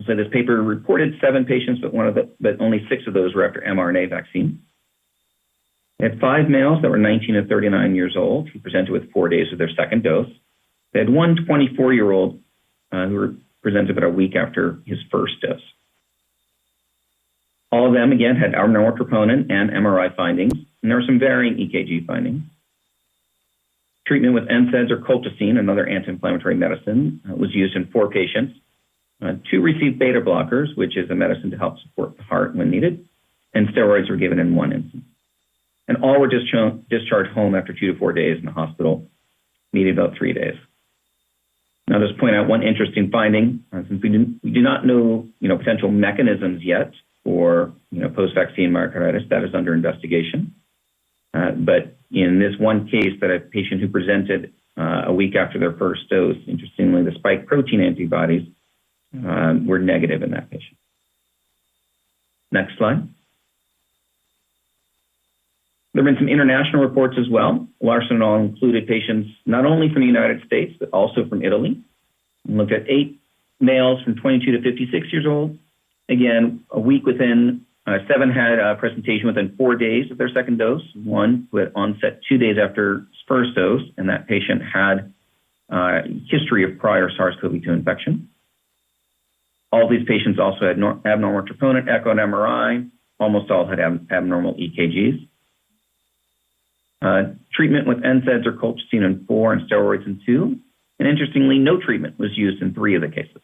So this paper reported 7 patients, but only 6 of those were after mRNA vaccine. They had 5 males that were 19 to 39 years old who presented with 4 days of their second dose. They had one 24-year-old who presented about a week after his first dose. All of them, again, had abnormal troponin and MRI findings, and there were some varying EKG findings. Treatment with NSAIDs or colchicine, another anti-inflammatory medicine, was used in 4 patients. 2 received beta blockers, which is a medicine to help support the heart when needed, and steroids were given in 1 instance. And all were discharged home after 2 to 4 days in the hospital, needing about 3 days. Now, I'll just point out one interesting finding, since we do not know, potential mechanisms yet for, post-vaccine myocarditis. That is under investigation. But in this one case, that a patient who presented a week after their first dose, interestingly, the spike protein antibodies were negative in that patient. Next slide. There have been some international reports as well. Larson et al. Included patients not only from the United States, but also from Italy. And looked at 8 males from 22 to 56 years old. Again, a week within, 7 had a presentation within 4 days of their second dose. 1 who had onset 2 days after his first dose, and that patient had history of prior SARS-CoV-2 infection. All these patients also had abnormal troponin, echo, and MRI. Almost all had abnormal EKGs. Treatment with NSAIDs or colchicine in 4 and steroids in 2. And interestingly, no treatment was used in 3 of the cases.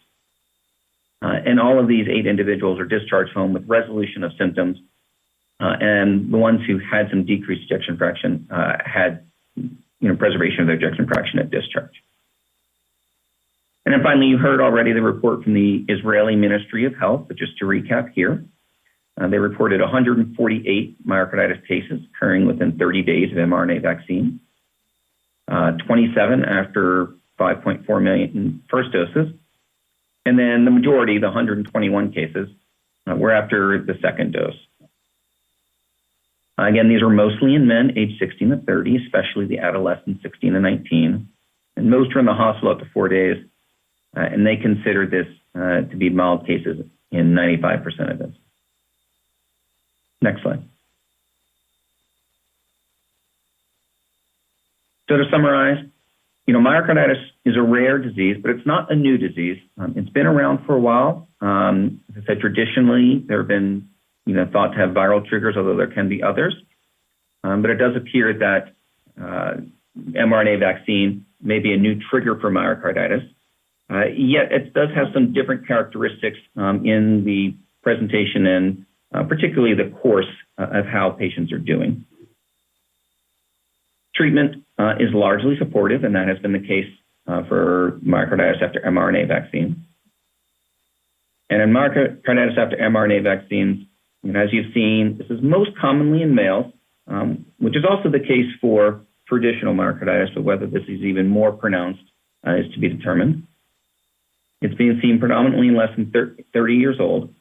And all of these 8 individuals are discharged home with resolution of symptoms. And the ones who had some decreased ejection fraction had preservation of their ejection fraction at discharge. And then finally, you heard already the report from the Israeli Ministry of Health, but just to recap here, they reported 148 myocarditis cases occurring within 30 days of mRNA vaccine, 27 after 5.4 million first doses, and then the majority, the 121 cases, were after the second dose. Again, these were mostly in men aged 16 to 30, especially the adolescents 16 to 19, and most were in the hospital up to 4 days, and they considered this to be mild cases in 95% of them. Next slide. So to summarize, myocarditis is a rare disease, but it's not a new disease. It's been around for a while. As I said, traditionally, there have been, thought to have viral triggers, although there can be others. But it does appear that mRNA vaccine may be a new trigger for myocarditis. Yet it does have some different characteristics in the presentation and particularly the course of how patients are doing. Treatment is largely supportive, and that has been the case for myocarditis after mRNA vaccine. And in myocarditis after mRNA vaccines, as you've seen, this is most commonly in males, which is also the case for traditional myocarditis, but whether this is even more pronounced is to be determined. It's being seen predominantly in less than 30 years old,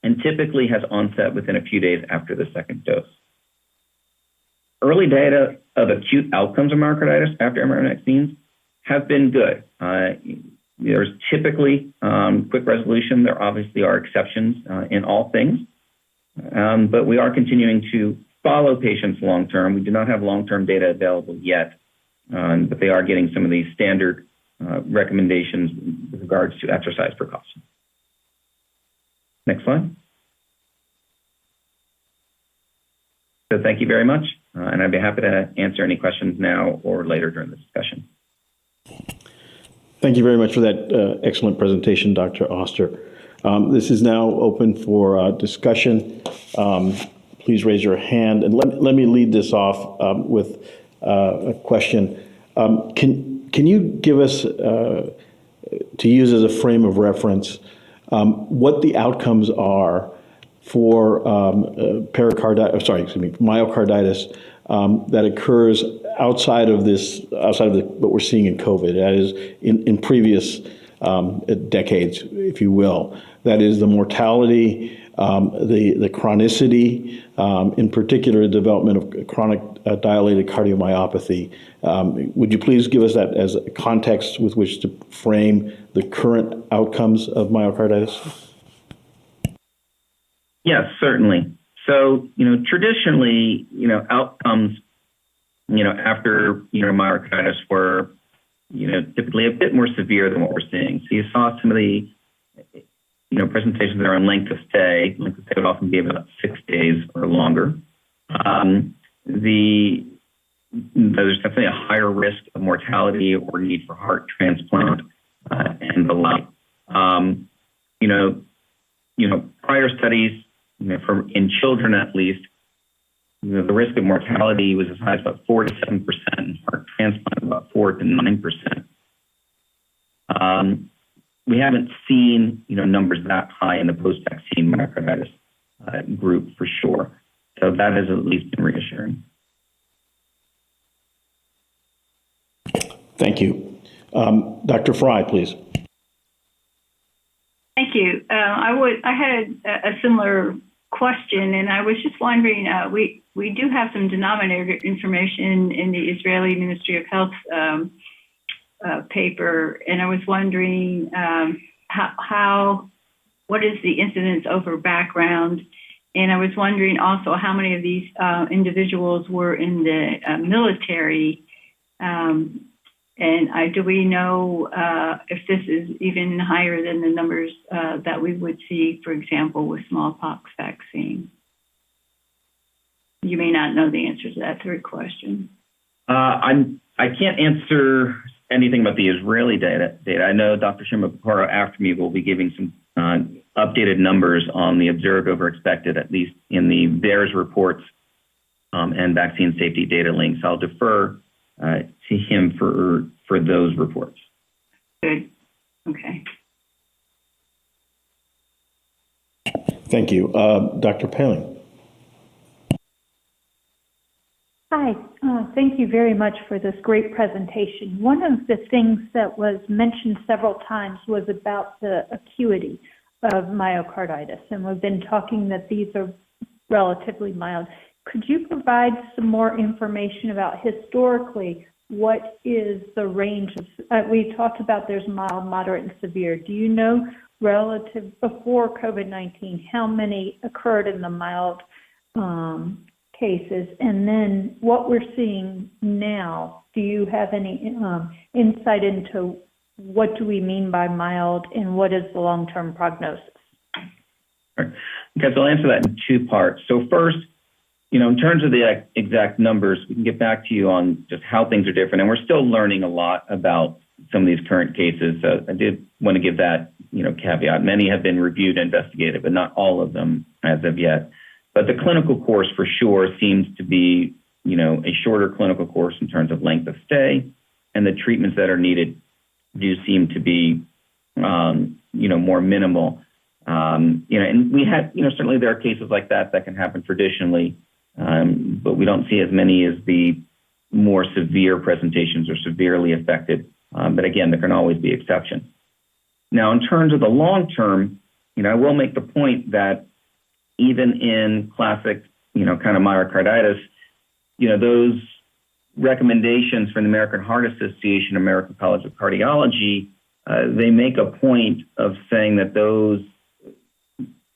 and typically has onset within a few days after the second dose. Early data of acute outcomes of myocarditis after mRNA vaccines have been good. There's typically quick resolution. There obviously are exceptions in all things, but we are continuing to follow patients long-term. We do not have long-term data available yet, but they are getting some of these standard recommendations with regards to exercise precautions. Next slide. So thank you very much, and I'd be happy to answer any questions now or later during the discussion. Thank you very much for that excellent presentation, Dr. Oster. This is now open for discussion. Please raise your hand, and let me lead this off with a question. Can you give us, to use as a frame of reference, what the outcomes are for myocarditis that occurs outside of what we're seeing in COVID, that is in previous decades, if you will. That is the mortality, the chronicity, in particular the development of chronic dilated cardiomyopathy. Would you please give us that as a context with which to frame the current outcomes of myocarditis? Yes, certainly. So, traditionally, outcomes, after, myocarditis were, typically a bit more severe than what we're seeing. So you saw some of the, presentations that are on length of stay. Length of stay would often be about 6 days or longer. There's definitely a higher risk of mortality or need for heart transplant and the like. Prior studies, in children at least, the risk of mortality was as high as about 4 to 7%, and heart transplant about 4 to 9%. We haven't seen, numbers that high in the post-vaccine myocarditis group for sure. So that has at least been reassuring. Thank you. Dr. Fry, please. Thank you. I had a similar question, and I was just wondering, we do have some denominator information in the Israeli Ministry of Health paper, and I was wondering what is the incidence over background, and I was wondering also how many of these individuals were in the military, and do we know if this is even higher than the numbers that we would see, for example, with smallpox vaccine? You may not know the answer to that third question. I can't answer anything about the Israeli data. I know Dr. Shimabukuro after me will be giving some updated numbers on the observed over expected, at least in the VAERS reports and vaccine safety data links. I'll defer to him for those reports. Good. Okay. Thank you. Dr. Paling. Hi, thank you very much for this great presentation. One of the things that was mentioned several times was about the acuity of myocarditis, and we've been talking that these are relatively mild. Could you provide some more information about historically what is the range of, we talked about there's mild, moderate, and severe. Do you know relative before COVID-19 how many occurred in the mild cases, and then what we're seeing now? Do you have any insight into what do we mean by mild and what is the long-term prognosis? Okay, so I'll answer that in two parts. So first, in terms of the exact numbers, we can get back to you on just how things are different, and we're still learning a lot about some of these current cases. So I did want to give that, caveat. Many have been reviewed and investigated, but not all of them as of yet. But the clinical course for sure seems to be, a shorter clinical course in terms of length of stay, and the treatments that are needed do seem to be, more minimal. And we had, certainly there are cases like that can happen traditionally, but we don't see as many as the more severe presentations or severely affected. But again, there can always be exceptions. Now, in terms of the long term, I will make the point that even in classic, kind of myocarditis, those recommendations from the American Heart Association, American College of Cardiology, they make a point of saying that those,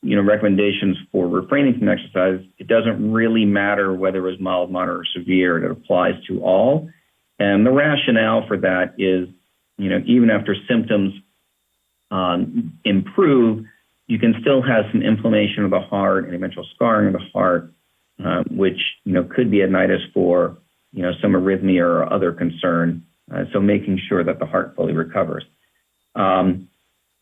recommendations for refraining from exercise, it doesn't really matter whether it was mild, moderate, or severe. It applies to all. And the rationale for that is, even after symptoms improve, you can still have some inflammation of the heart and eventual scarring of the heart, which, could be a nidus for, some arrhythmia or other concern. So making sure that the heart fully recovers.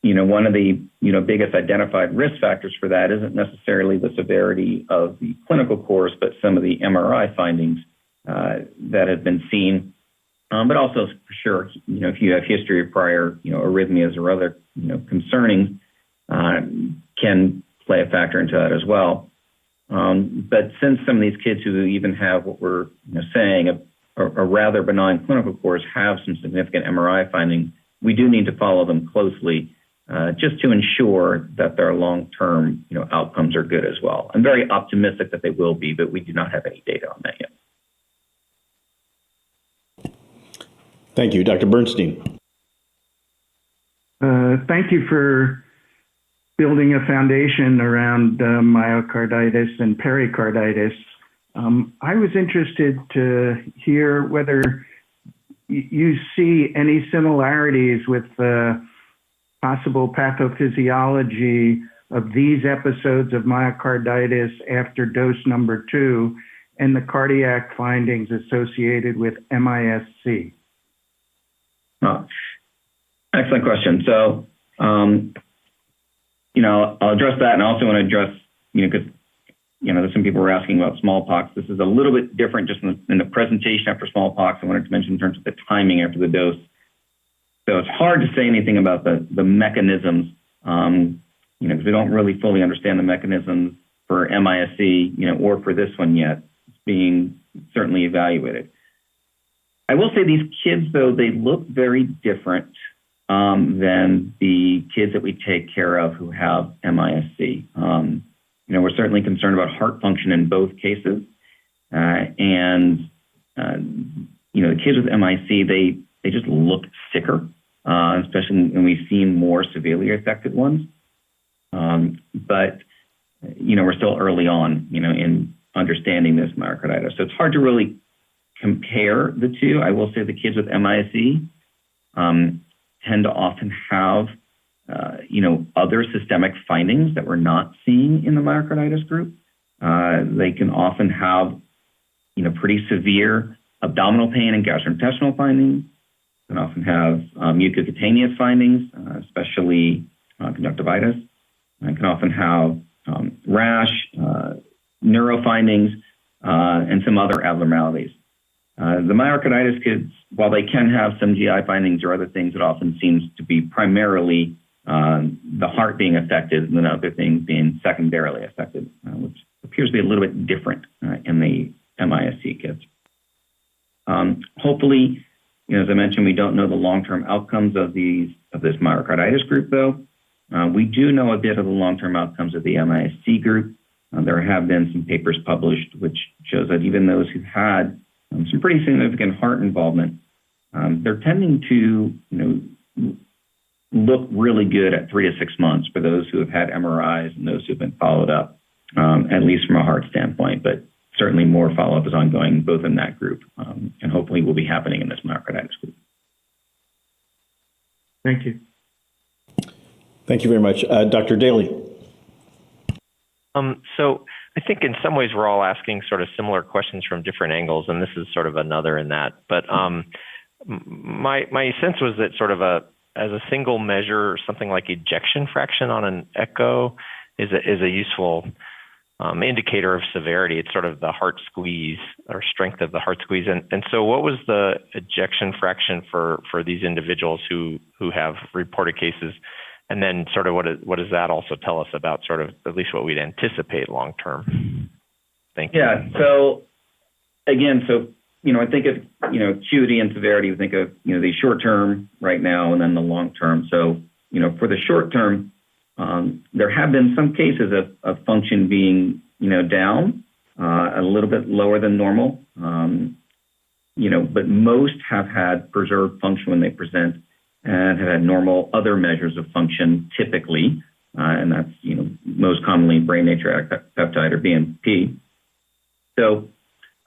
One of the, biggest identified risk factors for that isn't necessarily the severity of the clinical course, but some of the MRI findings that have been seen. But also for sure, if you have history of prior, arrhythmias or other, concerning, can play a factor into that as well. But since some of these kids who even have what we're saying, a rather benign clinical course, have some significant MRI findings, we do need to follow them closely just to ensure that their long-term outcomes are good as well. I'm very optimistic that they will be, but we do not have any data on that yet. Thank you. Dr. Bernstein. Thank you for building a foundation around myocarditis and pericarditis. I was interested to hear whether you see any similarities with the possible pathophysiology of these episodes of myocarditis after dose number 2 and the cardiac findings associated with MISC? Excellent question. So, I'll address that, and I also want to address, because, there's some people were asking about smallpox. This is a little bit different just in the presentation after smallpox. I wanted to mention in terms of the timing after the dose. So it's hard to say anything about the mechanisms, because we don't really fully understand the mechanisms for MISC, or for this one yet. It's being certainly evaluated. I will say these kids, though, they look very different than the kids that we take care of who have MISC. We're certainly concerned about heart function in both cases. The kids with MIC, they just look sicker, especially when we've seen more severely affected ones. But we're still early on, in understanding this myocarditis. So it's hard to really compare the two. I will say the kids with MIC tend to often have, other systemic findings that we're not seeing in the myocarditis group. They can often have, pretty severe abdominal pain and gastrointestinal findings. They can often have mucocutaneous findings, especially conjunctivitis. They can often have rash, neuro findings, and some other abnormalities. The myocarditis kids, while they can have some GI findings or other things, it often seems to be primarily the heart being affected and then other things being secondarily affected, which appears to be a little bit different in the MISC kids. Hopefully, as I mentioned, we don't know the long-term outcomes of this myocarditis group, though. We do know a bit of the long-term outcomes of the MISC group. There have been some papers published which shows that even those who had some pretty significant heart involvement, they're tending to, look really good at 3 to 6 months for those who have had MRIs and those who have been followed up, at least from a heart standpoint. But certainly more follow-up is ongoing both in that group and hopefully will be happening in this myocarditis group. Thank you. Thank you very much. Dr. Daly. So I think in some ways we're all asking sort of similar questions from different angles, and this is sort of another in that. But my sense was that sort of as a single measure, something like ejection fraction on an echo is a useful indicator of severity. It's sort of the heart squeeze or strength of the heart squeeze. And so what was the ejection fraction for these individuals who have reported cases? And then sort of what does that also tell us about sort of at least what we'd anticipate long term? Thank you. Yeah. So again, I think of, acuity and severity, we think of, the short term right now and then the long term. So, for the short term, there have been some cases of function being, down a little bit lower than normal, but most have had preserved function when they present and have had normal other measures of function typically, and that's, most commonly brain nature peptide or BNP. So,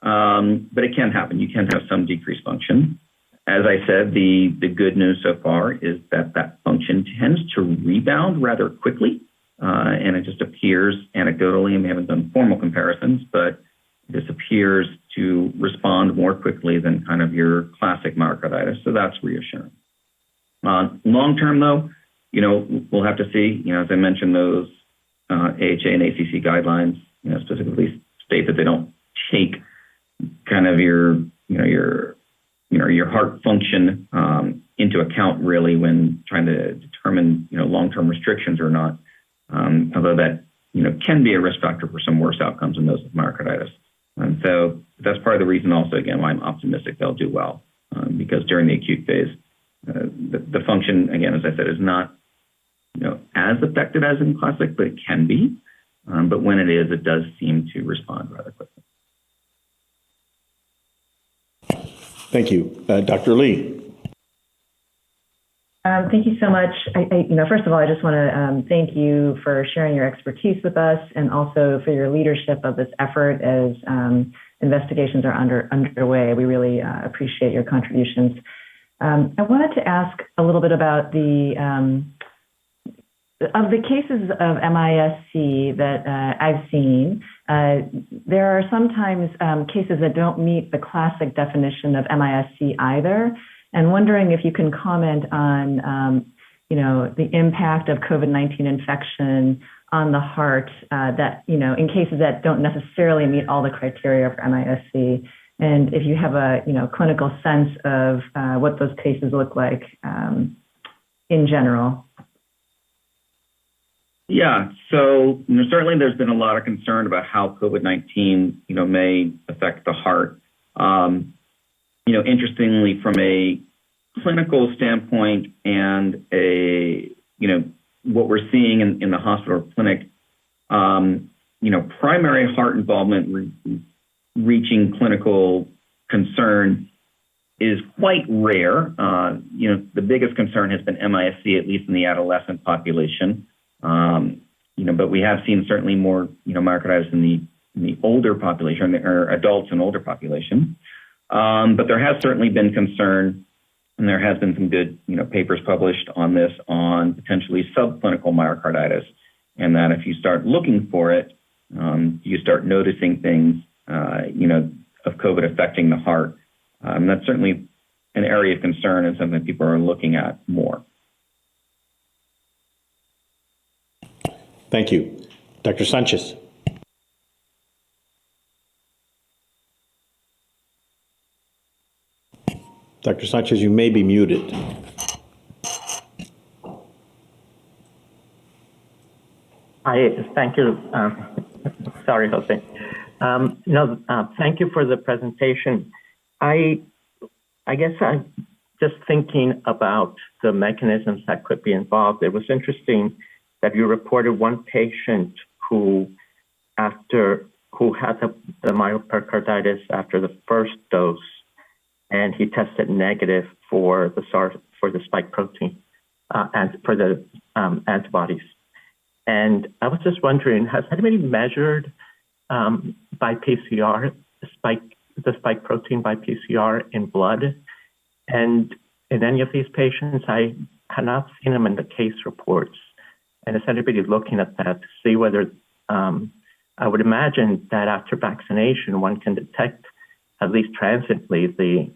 but it can happen. You can have some decreased function. As I said, the good news so far is that function tends to rebound rather quickly, and it just appears anecdotally, and we haven't done formal comparisons, but this appears to respond more quickly than kind of your classic myocarditis. So that's reassuring. Long term, though, we'll have to see. As I mentioned, those AHA and ACC guidelines, specifically state that they don't take kind of your heart function into account really when trying to determine long-term restrictions or not. Although that can be a risk factor for some worse outcomes in those with myocarditis. And so that's part of the reason also again why I'm optimistic they'll do well because during the acute phase the function again, as I said, is not as affected as in classic, but it can be. But when it is, it does seem to respond rather quickly. Thank you. Dr. Lee. Thank you so much. First of all, I just want to thank you for sharing your expertise with us and also for your leadership of this effort as investigations are underway. We really appreciate your contributions. I wanted to ask a little bit about of the cases of MIS-C that I've seen. There are sometimes cases that don't meet the classic definition of MIS-C either, and wondering if you can comment on the impact of COVID-19 infection on the heart that, in cases that don't necessarily meet all the criteria for MIS-C, and if you have a, clinical sense of what those cases look like in general. Yeah, so certainly there's been a lot of concern about how COVID-19, may affect the heart. Interestingly, from a clinical standpoint and what we're seeing in the hospital or clinic, primary heart involvement reaching clinical concern is quite rare. The biggest concern has been MIS-C, at least in the adolescent population. But we have seen certainly more, myocarditis in the older population, or adults and older population. But there has certainly been concern, and there has been some good, papers published on this, on potentially subclinical myocarditis, and that if you start looking for it, you start noticing things, of COVID affecting the heart. That's certainly an area of concern and something that people are looking at more. Thank you. Dr. Sanchez. Dr. Sanchez, you may be muted. Thank you. Sorry, Jose. Thank you for the presentation. I guess I'm just thinking about the mechanisms that could be involved. It was interesting that you reported one patient who had the myocarditis after the first dose, and he tested negative for the spike protein and for the antibodies. And I was just wondering, has anybody measured by PCR the spike protein by PCR in blood? And in any of these patients, I have not seen them in the case reports. And is anybody looking at that to see whether, I would imagine that after vaccination, one can detect at least transiently the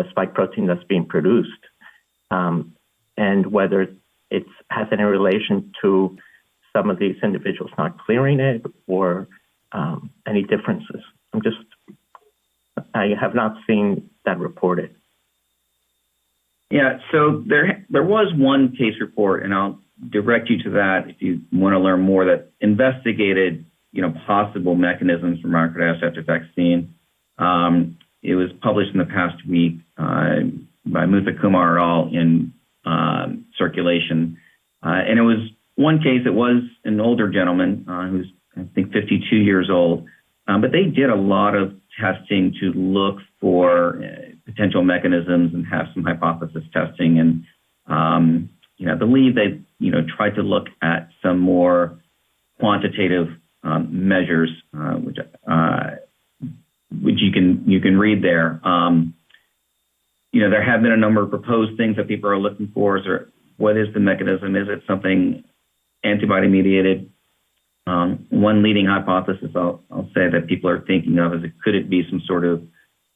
spike protein that's being produced, and whether it has any relation to some of these individuals not clearing it or any differences. I have not seen that reported. Yeah, so there was one case report, and I'll direct you to that if you want to learn more, that investigated, possible mechanisms for myocarditis after vaccine. It was published in the past week by Mutha Kumar et al. In Circulation. And it was one case, it was an older gentleman who's, I think, 52 years old. But they did a lot of testing to look for potential mechanisms and have some hypothesis testing. And, I believe they, tried to look at some more quantitative measures, which you can read there. There have been a number of proposed things that people are looking for. What is the mechanism? Is it something antibody-mediated? One leading hypothesis I'll say that people are thinking of is, could it be some sort of,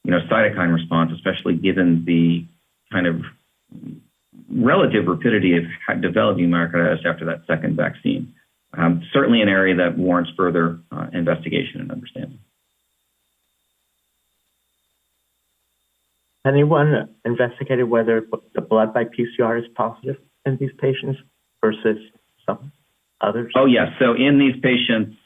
cytokine response, especially given the kind of relative rapidity of developing myocarditis after that second vaccine. Certainly an area that warrants further investigation and understanding. Anyone investigated whether the blood by PCR is positive in these patients versus some others? Oh, yes. So in these patients,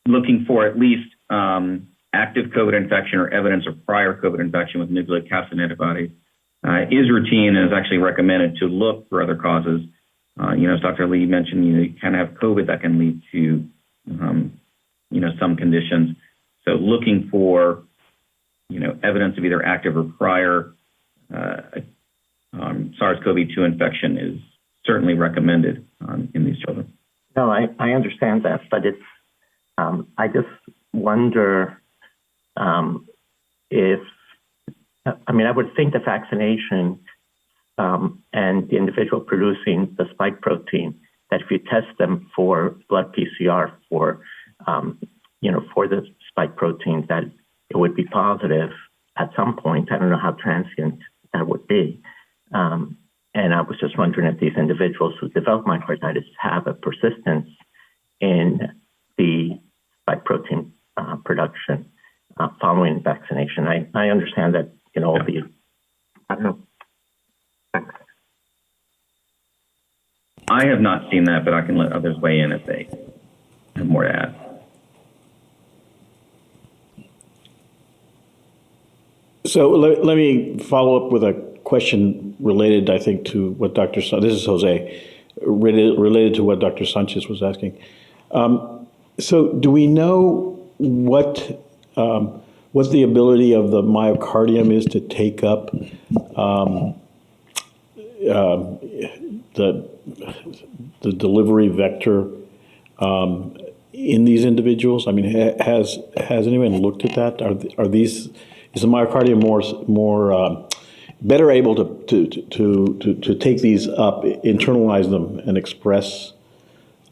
looking for at least active COVID infection or evidence of prior COVID infection with nucleic acid antibodies is routine and is actually recommended to look for other causes. As Dr. Lee mentioned, you kind of have COVID that can lead to, some conditions. So looking for, evidence of either active or prior SARS-CoV-2 infection is certainly recommended in these children. No, I understand that, but it's, I just wonder if, I would think the vaccination and the individual producing the spike protein, that if you test them for blood PCR for the spike protein, that it would be positive at some point. I don't know how transient that would be. And I was just wondering if these individuals who develop myocarditis have a persistence in the spike protein production following vaccination. I understand that, I don't know. Thanks. I have not seen that, but I can let others weigh in if they have more to add. So let me follow up with a question related, I think, to what Dr. This is Jose, related to what Dr. Sanchez was asking. So do we know what the ability of the myocardium is to take up the delivery vector in these individuals? I mean, has anyone looked at that? Is the myocardium more better able to take these up, internalize them, and express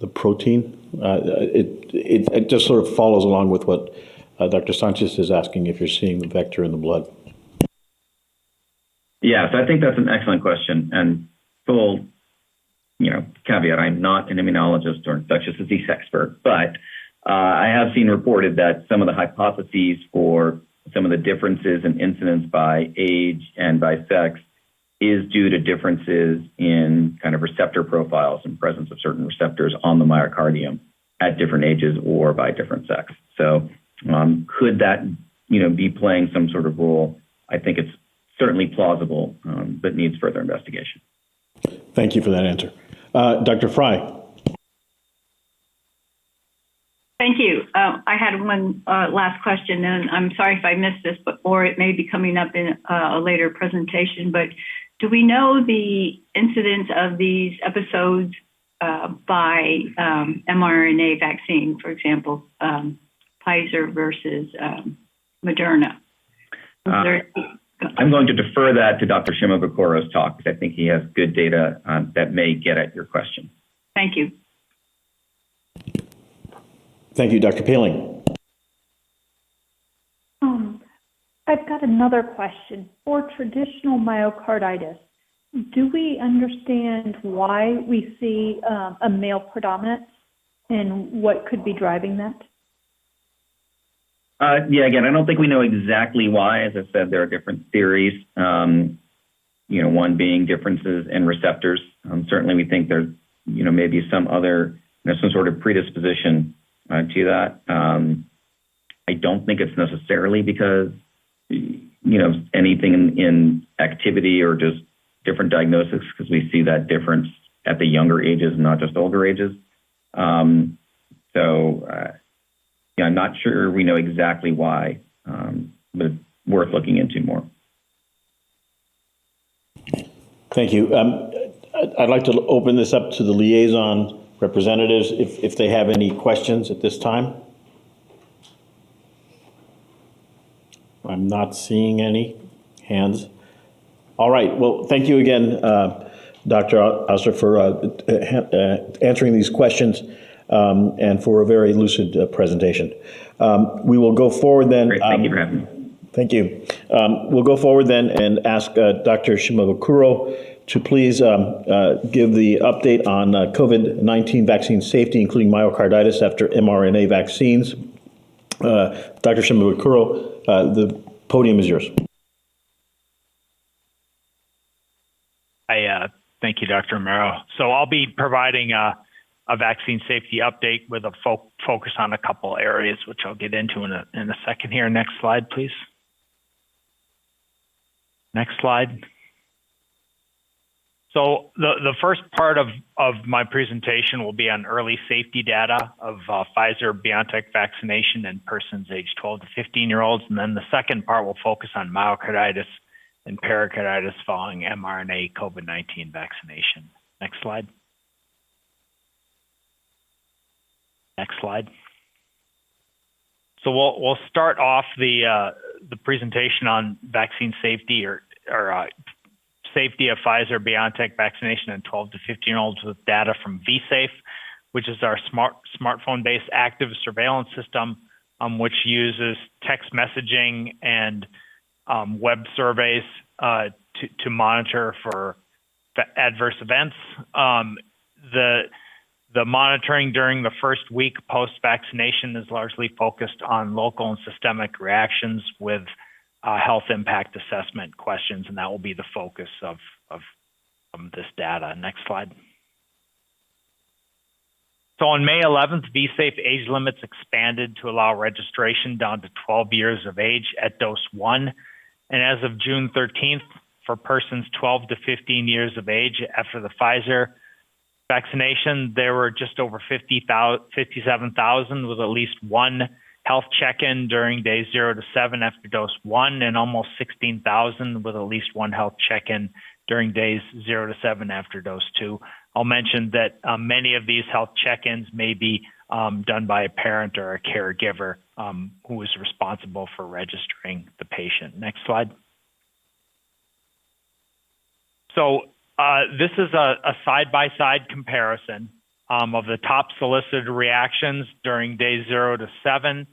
the protein? It just sort of follows along with what Dr. Sanchez is asking, if you're seeing the vector in the blood. Yeah, so I think that's an excellent question. And full, caveat, I'm not an immunologist or infectious disease expert, but I have seen reported that some of the hypotheses for some of the differences in incidence by age and by sex is due to differences in kind of receptor profiles and presence of certain receptors on the myocardium at different ages or by different sex. So could that, be playing some sort of role? I think it's certainly plausible, but needs further investigation. Thank you for that answer. Dr. Fry. Thank you. I had one last question, and I'm sorry if I missed this, or it may be coming up in a later presentation, but do we know the incidence of these episodes by mRNA vaccine, for example, Pfizer versus Moderna? I'm going to defer that to Dr. Shimabukuro's talk, because I think he has good data that may get at your question. Thank you. Thank you, Dr. Paling. I've got another question. For traditional myocarditis, do we understand why we see a male predominance and what could be driving that? Yeah, again, I don't think we know exactly why. As I said, there are different theories, one being differences in receptors. Certainly we think there's, maybe some other, some sort of predisposition to that. I don't think it's necessarily because, anything in activity or just different diagnosis, because we see that difference at the younger ages, not just older ages. I'm not sure we know exactly why, but it's worth looking into more. Thank you. I'd like to open this up to the liaison representatives if they have any questions at this time. I'm not seeing any hands. All right. Well, thank you again, Dr. Oster, for answering these questions and for a very lucid presentation. We will go forward then. Great. Thank you for having me. Thank you. We'll go forward then and ask Dr. Shimabukuro to please give the update on COVID-19 vaccine safety, including myocarditis after mRNA vaccines. Dr. Shimabukuro, the podium is yours. Thank you, Dr. Romero. So I'll be providing a vaccine safety update with a focus on a couple areas, which I'll get into in a second here. Next slide, please. Next slide. So the first part of my presentation will be on early safety data of Pfizer-BioNTech vaccination in persons aged 12 to 15-year-olds. And then the second part will focus on myocarditis and pericarditis following mRNA COVID-19 vaccination. Next slide. Next slide. So we'll start off the presentation on vaccine safety or safety of Pfizer-BioNTech vaccination in 12 to 15-year-olds with data from vSafe, which is our smartphone-based active surveillance system, which uses text messaging and web surveys to monitor for adverse events. The monitoring during the first week post-vaccination is largely focused on local and systemic reactions with health impact assessment questions, and that will be the focus of this data. Next slide. So on May 11th, vSafe age limits expanded to allow registration down to 12 years of age at dose 1. And as of June 13th, for persons 12 to 15 years of age after the Pfizer vaccination, there were just over 57,000 with at least one health check-in during days 0 to 7 after dose 1, and almost 16,000 with at least one health check-in during days 0 to 7 after dose 2. I'll mention that many of these health check-ins may be done by a parent or a caregiver who is responsible for registering the patient. Next slide. So this is a side-by-side comparison of the top solicited reactions during days 0 to 7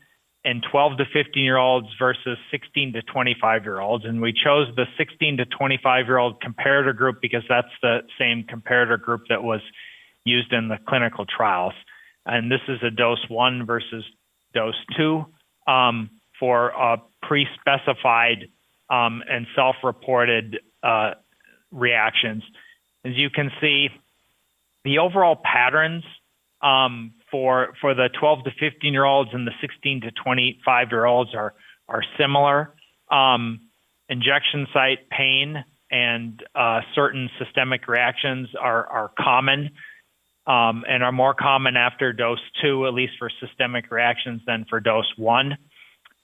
in 12 to 15-year-olds versus 16 to 25-year-olds. And we chose the 16 to 25-year-old comparator group because that's the same comparator group that was used in the clinical trials. And this is a dose 1 versus dose 2 for pre-specified and self-reported reactions. As you can see, the overall patterns for the 12 to 15-year-olds and the 16 to 25-year-olds are similar. Injection site pain and certain systemic reactions are common and are more common after dose 2, at least for systemic reactions, than for dose 1.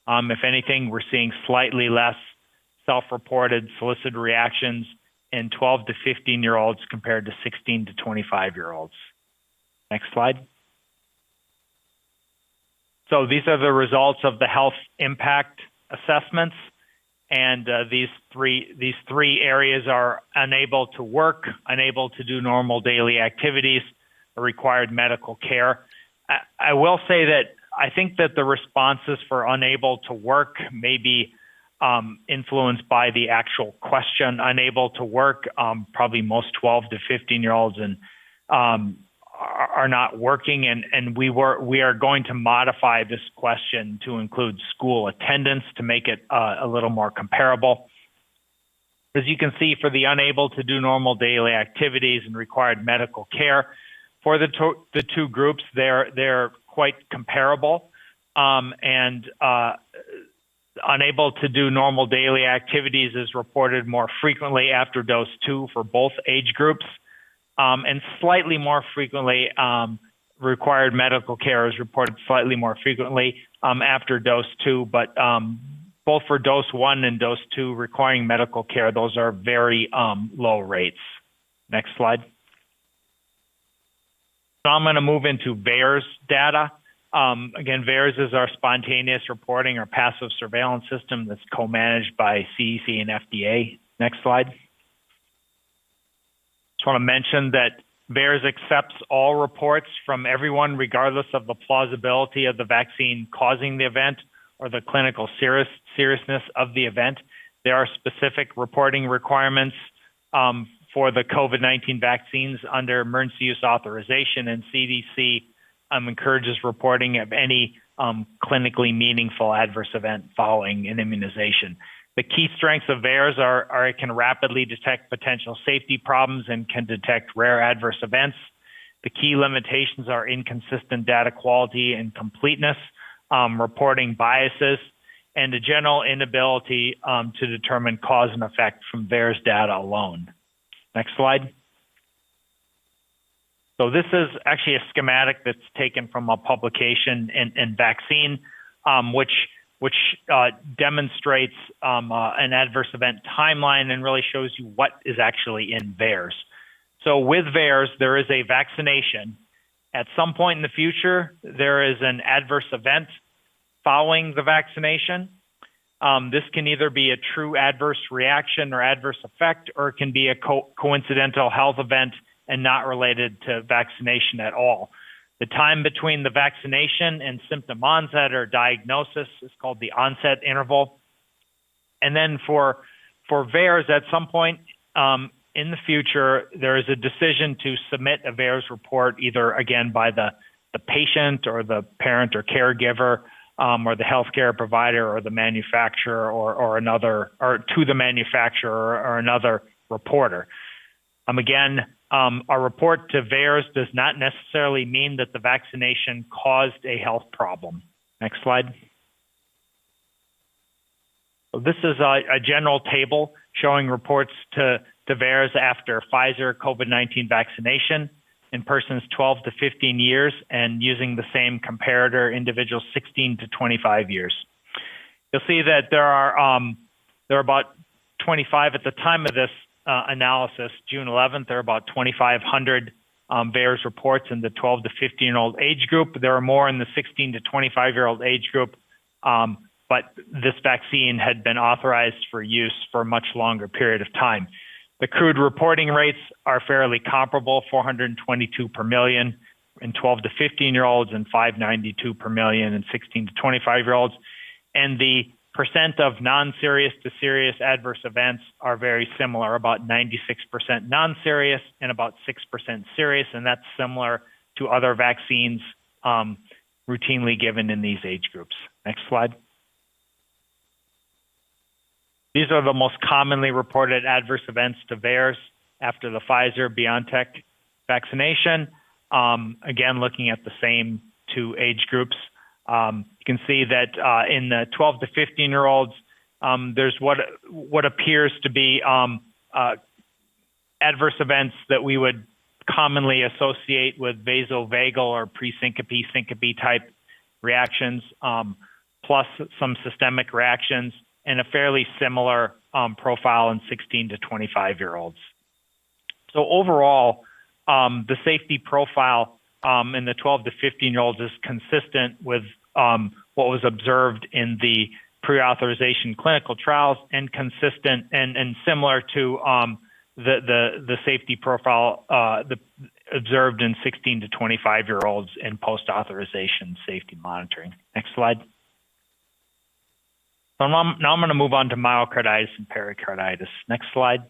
If anything, we're seeing slightly less self-reported solicited reactions in 12 to 15-year-olds compared to 16 to 25-year-olds. Next slide. So these are the results of the health impact assessments, and these three areas are unable to work, unable to do normal daily activities, or required medical care. I will say that I think that the responses for unable to work may be influenced by the actual question. Unable to work, probably most 12 to 15-year-olds and are not working, and we are going to modify this question to include school attendance to make it a little more comparable. As you can see, for the unable to do normal daily activities and required medical care, for the two groups, they're quite comparable, and unable to do normal daily activities is reported more frequently after dose 2 for both age groups, and slightly more frequently required medical care is reported slightly more frequently after dose 2, but both for dose 1 and dose 2 requiring medical care, those are very low rates. Next slide. So I'm going to move into VAERS data. Again, VAERS is our spontaneous reporting or passive surveillance system that's co-managed by CDC and FDA. Next slide. Just want to mention that VAERS accepts all reports from everyone regardless of the plausibility of the vaccine causing the event or the clinical seriousness of the event. There are specific reporting requirements for the COVID-19 vaccines under emergency use authorization, and CDC encourages reporting of any clinically meaningful adverse event following an immunization. The key strengths of VAERS are it can rapidly detect potential safety problems and can detect rare adverse events. The key limitations are inconsistent data quality and completeness, reporting biases, and a general inability to determine cause and effect from VAERS data alone. Next slide. So this is actually a schematic that's taken from a publication in Vaccine, which demonstrates an adverse event timeline and really shows you what is actually in VAERS. So with VAERS, there is a vaccination. At some point in the future, there is an adverse event following the vaccination. This can either be a true adverse reaction or adverse effect, or it can be a coincidental health event and not related to vaccination at all. The time between the vaccination and symptom onset or diagnosis is called the onset interval. And then for VAERS, at some point in the future, there is a decision to submit a VAERS report, either again by the patient or the parent or caregiver, or the healthcare provider or the manufacturer or another, or to the manufacturer or another reporter. Again, a report to VAERS does not necessarily mean that the vaccination caused a health problem. Next slide. So this is a general table showing reports to VAERS after Pfizer COVID-19 vaccination in persons 12 to 15 years and using the same comparator, individuals 16 to 25 years. You'll see that there are about 25 at the time of this analysis, June 11th, there are about 2,500 VAERS reports in the 12 to 15-year-old age group. There are more in the 16 to 25-year-old age group, but this vaccine had been authorized for use for a much longer period of time. The crude reporting rates are fairly comparable, 422 per million in 12 to 15-year-olds and 592 per million in 16 to 25-year-olds. And the percent of non-serious to serious adverse events are very similar, about 96% non-serious and about 6% serious, and that's similar to other vaccines routinely given in these age groups. Next slide. These are the most commonly reported adverse events to VAERS after the Pfizer-BioNTech vaccination. Again, looking at the same two age groups. You can see that in the 12 to 15-year-olds, there's what appears to be adverse events that we would commonly associate with vasovagal or pre-syncope, syncope type reactions, plus some systemic reactions, and a fairly similar profile in 16 to 25-year-olds. So overall, the safety profile in the 12 to 15-year-olds is consistent with what was observed in the pre-authorization clinical trials, and consistent and similar to the safety profile observed in 16 to 25-year-olds in post-authorization safety monitoring. Next slide. So now I'm going to move on to myocarditis and pericarditis. Next slide.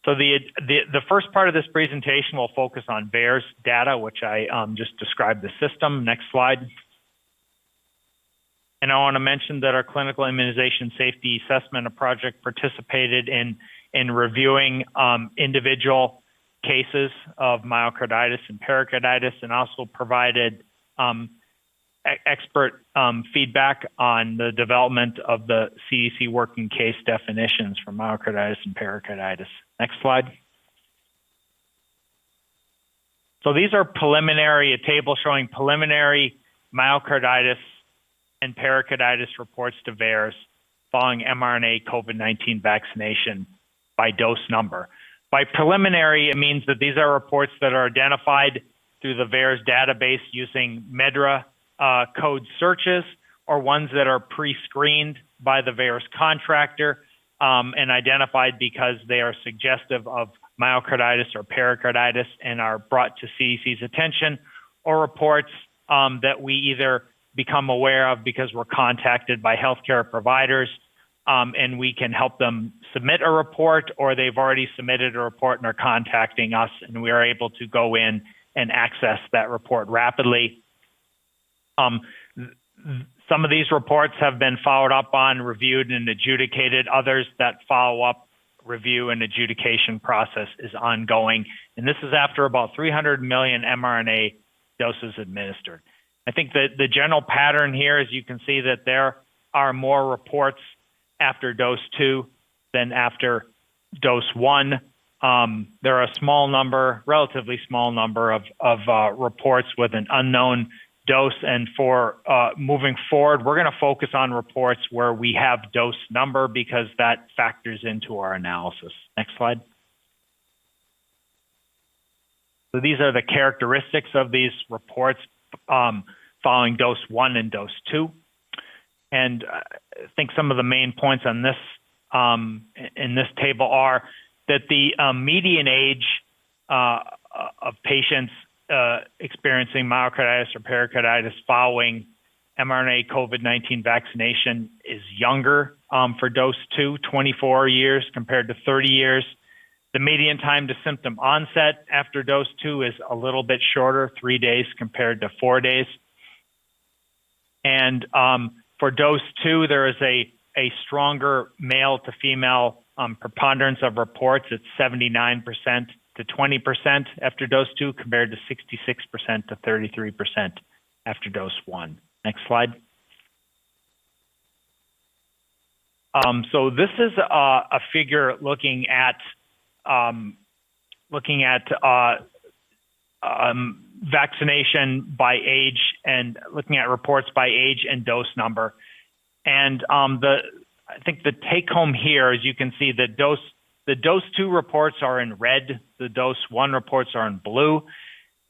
So the first part of this presentation will focus on VAERS data, which I just described the system. Next slide. And I want to mention that our clinical immunization safety assessment project participated in reviewing individual cases of myocarditis and pericarditis, and also provided expert feedback on the development of the CDC working case definitions for myocarditis and pericarditis. Next slide. So these are a table showing preliminary myocarditis and pericarditis reports to VAERS following mRNA COVID-19 vaccination by dose number. By preliminary, it means that these are reports that are identified through the VAERS database using MEDRA code searches, or ones that are pre-screened by the VAERS contractor and identified because they are suggestive of myocarditis or pericarditis and are brought to CDC's attention, or reports that we either become aware of because we're contacted by healthcare providers and we can help them submit a report, or they've already submitted a report and are contacting us, and we are able to go in and access that report rapidly. Some of these reports have been followed up on, reviewed, and adjudicated. Others, that follow-up, review, and adjudication process is ongoing. And this is after about 300 million mRNA doses administered. I think that the general pattern here is you can see that there are more reports after dose 2 than after dose 1. There are a small number, relatively small number of reports with an unknown dose, and for moving forward, we're going to focus on reports where we have dose number because that factors into our analysis. Next slide. So these are the characteristics of these reports following dose 1 and dose 2. And I think some of the main points on this in this table are that the median age of patients experiencing myocarditis or pericarditis following mRNA COVID-19 vaccination is younger for dose 2, 24 years compared to 30 years. The median time to symptom onset after dose 2 is a little bit shorter, 3 days compared to 4 days. And for dose 2, there is a stronger male to female preponderance of reports. It's 79% to 20% after dose 2 compared to 66% to 33% after dose 1. Next slide. So this is a figure looking at vaccination by age and looking at reports by age and dose number. And I think the take home here is you can see the dose 2 reports are in red, the dose 1 reports are in blue.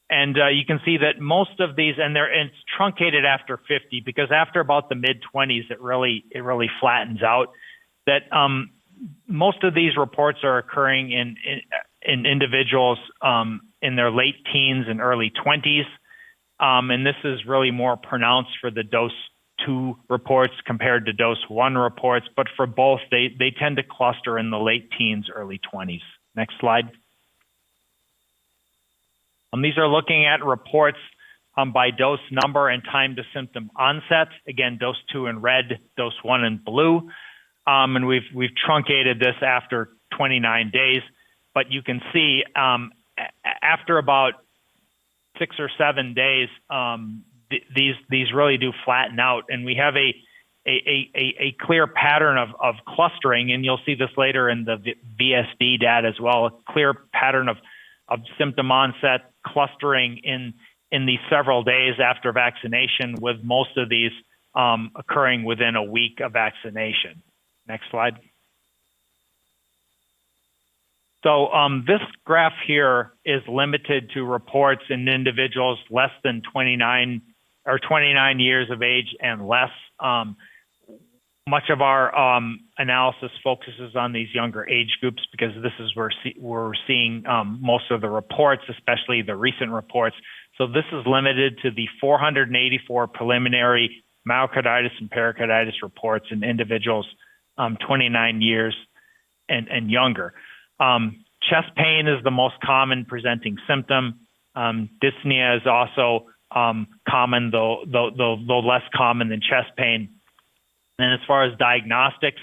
And you can see that most of these, and it's truncated after 50 because after about the mid-20s, it really flattens out. That most of these reports are occurring in individuals in their late teens and early 20s. And this is really more pronounced for the dose 2 reports compared to dose 1 reports. But for both, they tend to cluster in the late teens, early 20s. Next slide. These are looking at reports by dose number and time to symptom onset. Again, dose 2 in red, dose 1 in blue. And we've truncated this after 29 days. But you can see after about 6 or 7 days, these really do flatten out. And we have a clear pattern of clustering, and you'll see this later in the VSD data as well, a clear pattern of symptom onset clustering in these several days after vaccination, with most of these occurring within a week of vaccination. Next slide. So this graph here is limited to reports in individuals less than 29 years of age and less. Much of our analysis focuses on these younger age groups because this is where we're seeing most of the reports, especially the recent reports. So this is limited to the 484 preliminary myocarditis and pericarditis reports in individuals 29 years and younger. Chest pain is the most common presenting symptom. Dyspnea is also common, though less common than chest pain. And as far as diagnostics,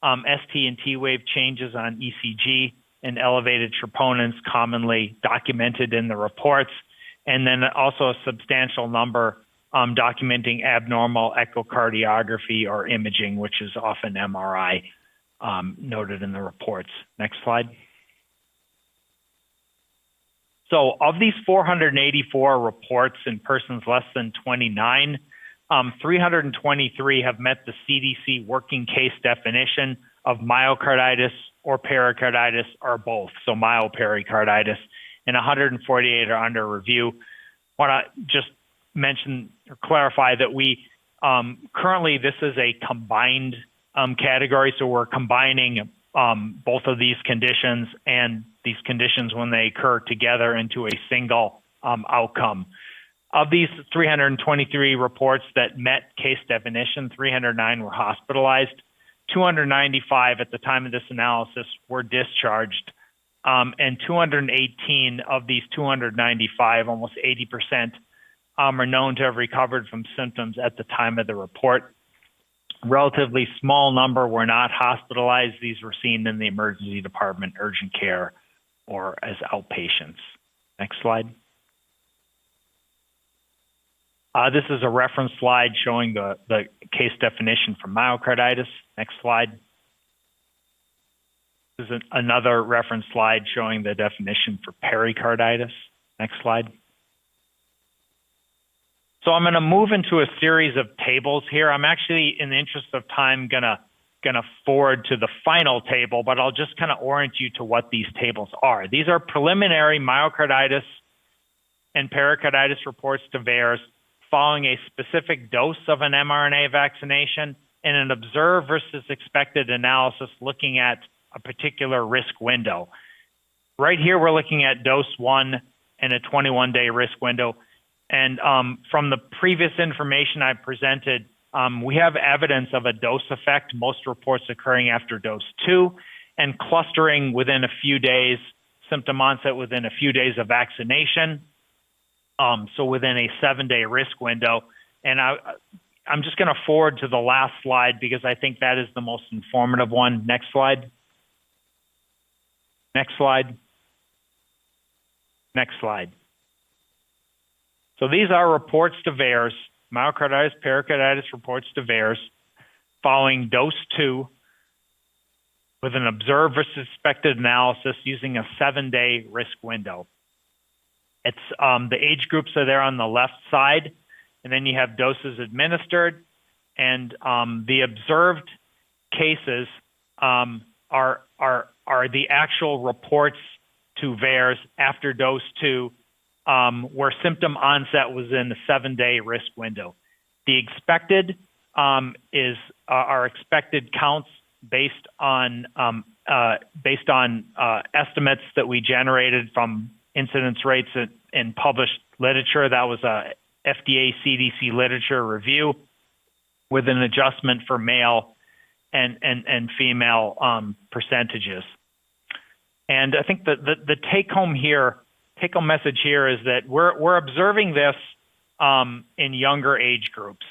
ST and T wave changes on ECG and elevated troponins commonly documented in the reports, and then also a substantial number documenting abnormal echocardiography or imaging, which is often MRI, noted in the reports. Next slide. So of these 484 reports in persons less than 29, 323 have met the CDC working case definition of myocarditis or pericarditis or both, so myopericarditis, and 148 are under review. I want to just mention or clarify that we currently this is a combined category, so we're combining both of these conditions and these conditions when they occur together into a single outcome. Of these 323 reports that met case definition, 309 were hospitalized. 295 at the time of this analysis were discharged. And 218 of these 295, almost 80%, are known to have recovered from symptoms at the time of the report. Relatively small number were not hospitalized. These were seen in the emergency department, urgent care, or as outpatients. Next slide. This is a reference slide showing the case definition for myocarditis. Next slide. This is another reference slide showing the definition for pericarditis. Next slide. So I'm going to move into a series of tables here. I'm actually, in the interest of time, gonna forward to the final table, but I'll just kind of orient you to what these tables are. These are preliminary myocarditis and pericarditis reports to VAERS following a specific dose of an mRNA vaccination, and an observed versus expected analysis looking at a particular risk window. Right here, we're looking at dose 1 and a 21-day risk window. And from the previous information I presented, we have evidence of a dose effect, most reports occurring after dose 2, and clustering within a few days, symptom onset within a few days of vaccination, so within a 7-day risk window. And I'm just going to forward to the last slide because I think that is the most informative one. Next slide. Next slide. Next slide. So these are reports to VAERS, myocarditis, pericarditis reports to VAERS, following dose 2 with an observed versus expected analysis using a 7-day risk window. It's the age groups are there on the left side, and then you have doses administered, and the observed cases are the actual reports to VAERS after dose 2, where symptom onset was in the 7-day risk window. The expected are expected counts based on estimates that we generated from incidence rates in published literature. That was a FDA CDC literature review with an adjustment for male and female percentages. And I think the take-home message here is that we're observing this in younger age groups,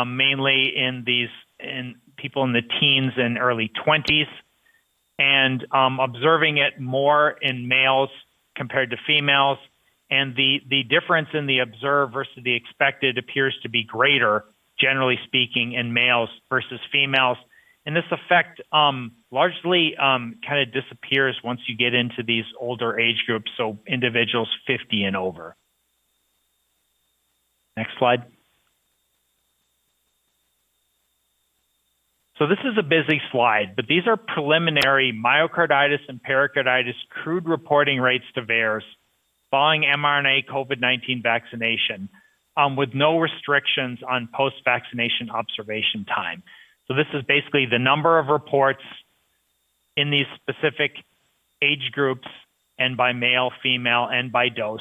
mainly in people in the teens and early 20s, and observing it more in males compared to females. And the difference in the observed versus the expected appears to be greater, generally speaking, in males versus females. And this effect largely kind of disappears once you get into these older age groups, so individuals 50 and over. Next slide. So this is a busy slide, but these are preliminary myocarditis and pericarditis crude reporting rates to VAERS following mRNA COVID-19 vaccination with no restrictions on post-vaccination observation time. So this is basically the number of reports in these specific age groups and by male, female, and by dose,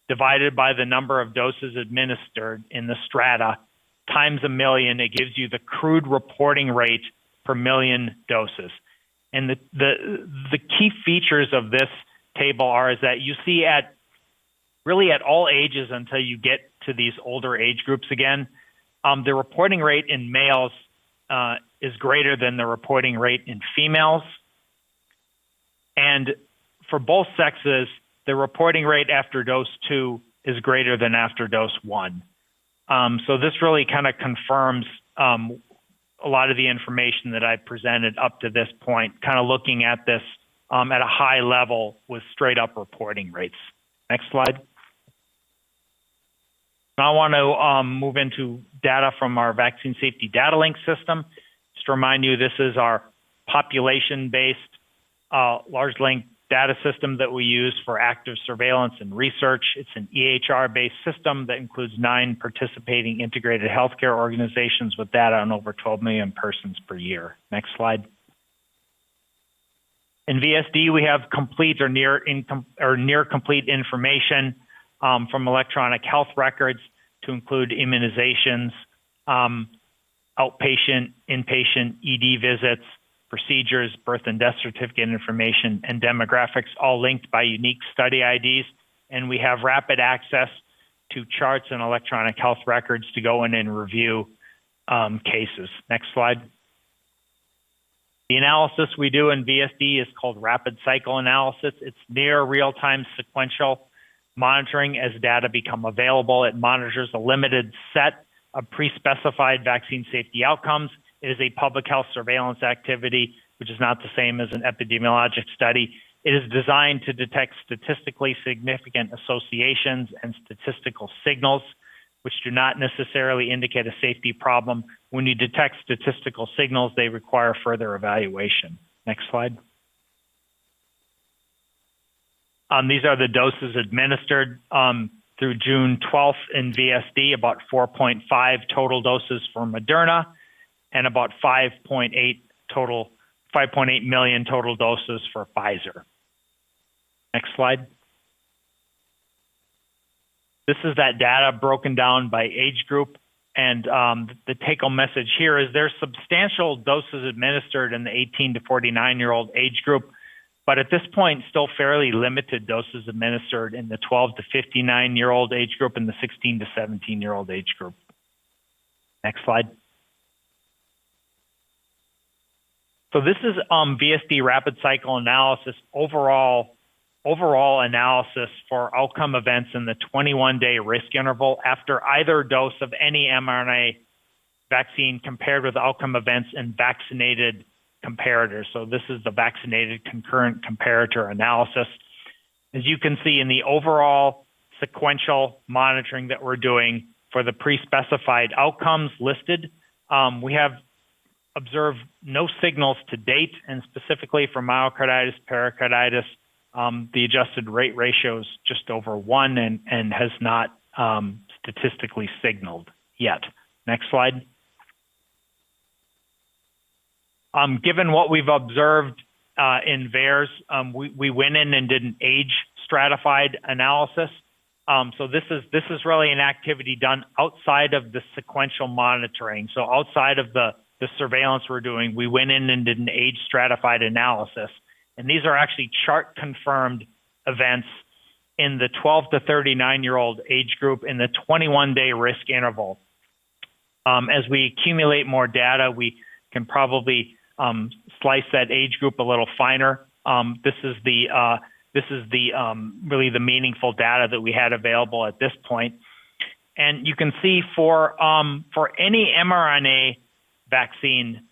divided by the number of doses administered in the strata times 1 million. It gives you the crude reporting rate per million doses. And the key features of this table is that you see really at all ages until you get to these older age groups again, the reporting rate in males is greater than the reporting rate in females. And for both sexes, the reporting rate after dose 2 is greater than after dose 1. So this really kind of confirms a lot of the information that I presented up to this point, kind of looking at this at a high level with straight up reporting rates. Next slide. Now I want to move into data from our vaccine safety data link system. Just to remind you, this is our population-based large link data system that we use for active surveillance and research. It's an EHR-based system that includes 9 participating integrated healthcare organizations with data on over 12 million persons per year. Next slide. In VSD, we have complete or near complete information from electronic health records to include immunizations, outpatient, inpatient ED visits, procedures, birth and death certificate information, and demographics, all linked by unique study IDs. And we have rapid access to charts and electronic health records to go in and review cases. Next slide. The analysis we do in VSD is called rapid cycle analysis. It's near real-time sequential monitoring as data become available. It monitors a limited set of pre-specified vaccine safety outcomes. It is a public health surveillance activity, which is not the same as an epidemiologic study. It is designed to detect statistically significant associations and statistical signals, which do not necessarily indicate a safety problem. When you detect statistical signals, they require further evaluation. Next slide. These are the doses administered through June 12th in VSD, about 4.5 total doses for Moderna, and about 5.8 million total doses for Pfizer. Next slide. This is that data broken down by age group. And the take-home message here is there's substantial doses administered in the 18 to 49-year-old age group, but at this point, still fairly limited doses administered in the 12 to 59-year-old age group and the 16 to 17-year-old age group. Next slide. So this is VSD rapid cycle analysis, overall analysis for outcome events in the 21-day risk interval after either dose of any mRNA vaccine compared with outcome events in vaccinated comparators. So this is the vaccinated concurrent comparator analysis. As you can see in the overall sequential monitoring that we're doing for the pre-specified outcomes listed, we have observed no signals to date, and specifically for myocarditis, pericarditis, the adjusted rate ratio is just over 1 and has not statistically signaled yet. Next slide. Given what we've observed in VAERS, we went in and did an age stratified analysis. So this is really an activity done outside of the sequential monitoring. So outside of the surveillance we're doing, we went in and did an age stratified analysis. And these are actually chart confirmed events in the 12 to 39-year-old age group in the 21-day risk interval. As we accumulate more data, we can probably slice that age group a little finer. This is really the meaningful data that we had available at this point. And you can see for any mRNA vaccine,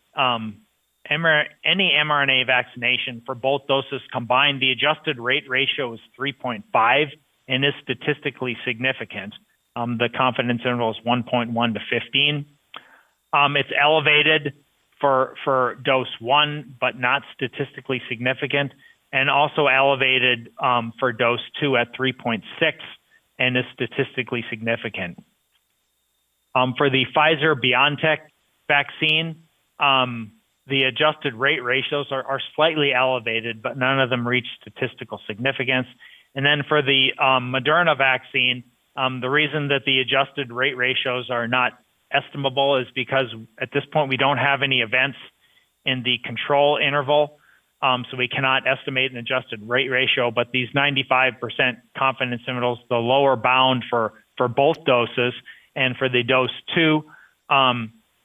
any mRNA vaccination for both doses combined, the adjusted rate ratio is 3.5 and is statistically significant. The confidence interval is 1.1 to 15. It's elevated for dose 1, but not statistically significant, and also elevated for dose 2 at 3.6 and is statistically significant. For the Pfizer-BioNTech vaccine, the adjusted rate ratios are slightly elevated, but none of them reach statistical significance. And then for the Moderna vaccine, the reason that the adjusted rate ratios are not estimable is because at this point we don't have any events in the control interval, so we cannot estimate an adjusted rate ratio, but these 95% confidence intervals, the lower bound for both doses, and for the dose 2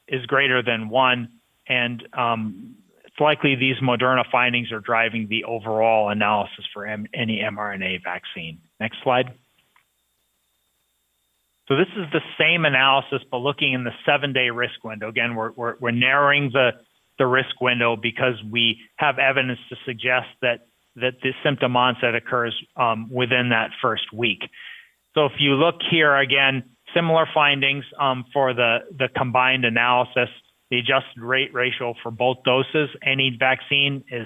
is greater than 1. And it's likely these Moderna findings are driving the overall analysis for any mRNA vaccine. Next slide. So this is the same analysis, but looking in the 7-day risk window. Again, we're narrowing the risk window because we have evidence to suggest that the symptom onset occurs within that first week. So if you look here again, similar findings for the combined analysis. The adjusted rate ratio for both doses, any vaccine, is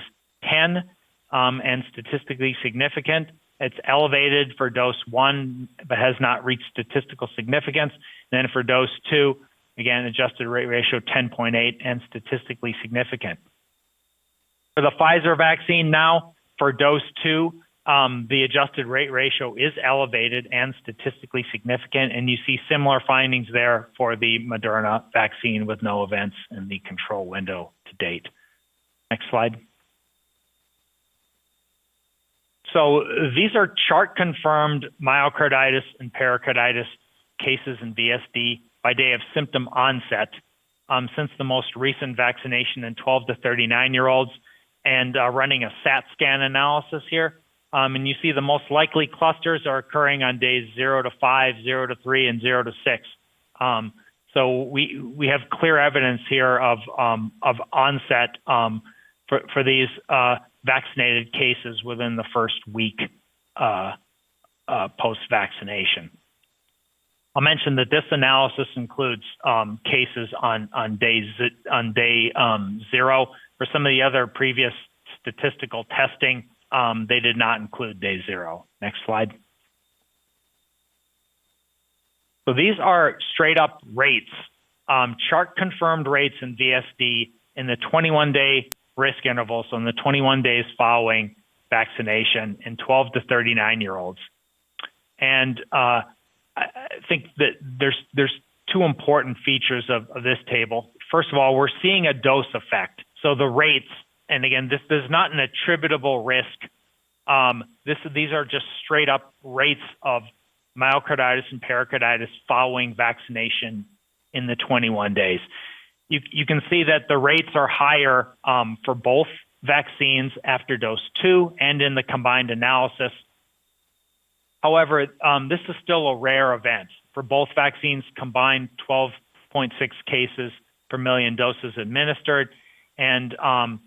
10 and statistically significant. It's elevated for dose 1, but has not reached statistical significance. And then for dose 2, again, adjusted rate ratio 10.8 and statistically significant. For the Pfizer vaccine now, for dose 2, the adjusted rate ratio is elevated and statistically significant, and you see similar findings there for the Moderna vaccine with no events in the control window to date. Next slide. So these are chart-confirmed myocarditis and pericarditis cases in VSD by day of symptom onset since the most recent vaccination in 12 to 39-year-olds, and running a SAT scan analysis here. And you see the most likely clusters are occurring on days 0 to 5, 0 to 3, and 0 to 6. So we have clear evidence here of onset for these vaccinated cases within the first week post-vaccination. I'll mention that this analysis includes cases on day 0. For some of the other previous statistical testing, they did not include day 0. Next slide. So these are straight up rates, chart confirmed rates in VSD in the 21-day risk interval, so in the 21 days following vaccination in 12 to 39-year-olds. And I think that there's two important features of this table. First of all, we're seeing a dose effect. So the rates, and again, this is not an attributable risk. These are just straight up rates of myocarditis and pericarditis following vaccination in the 21 days. You can see that the rates are higher for both vaccines after dose 2 and in the combined analysis. However, this is still a rare event. For both vaccines combined, 12.6 cases per million doses administered, and the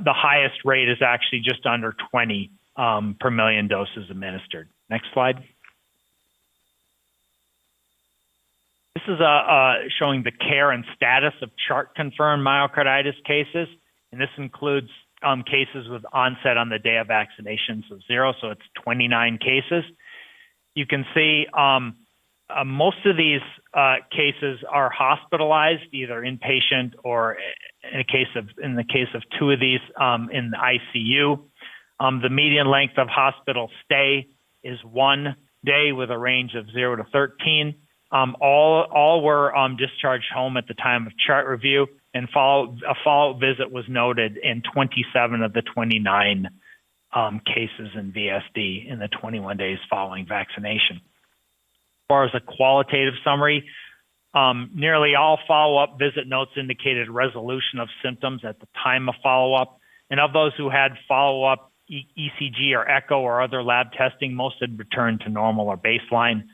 highest rate is actually just under 20 per million doses administered. Next slide. This is showing the care and status of chart-confirmed myocarditis cases, and this includes cases with onset on the day of vaccination, so 0, so it's 29 cases. You can see most of these cases are hospitalized, either inpatient or in the case of 2 of these in the ICU. The median length of hospital stay is 1 day with a range of 0 to 13. All were discharged home at the time of chart review, and a follow-up visit was noted in 27 of the 29 cases in VSD in the 21 days following vaccination. As far as a qualitative summary, nearly all follow-up visit notes indicated resolution of symptoms at the time of follow-up, and of those who had follow-up ECG or echo or other lab testing, most had returned to normal or baseline.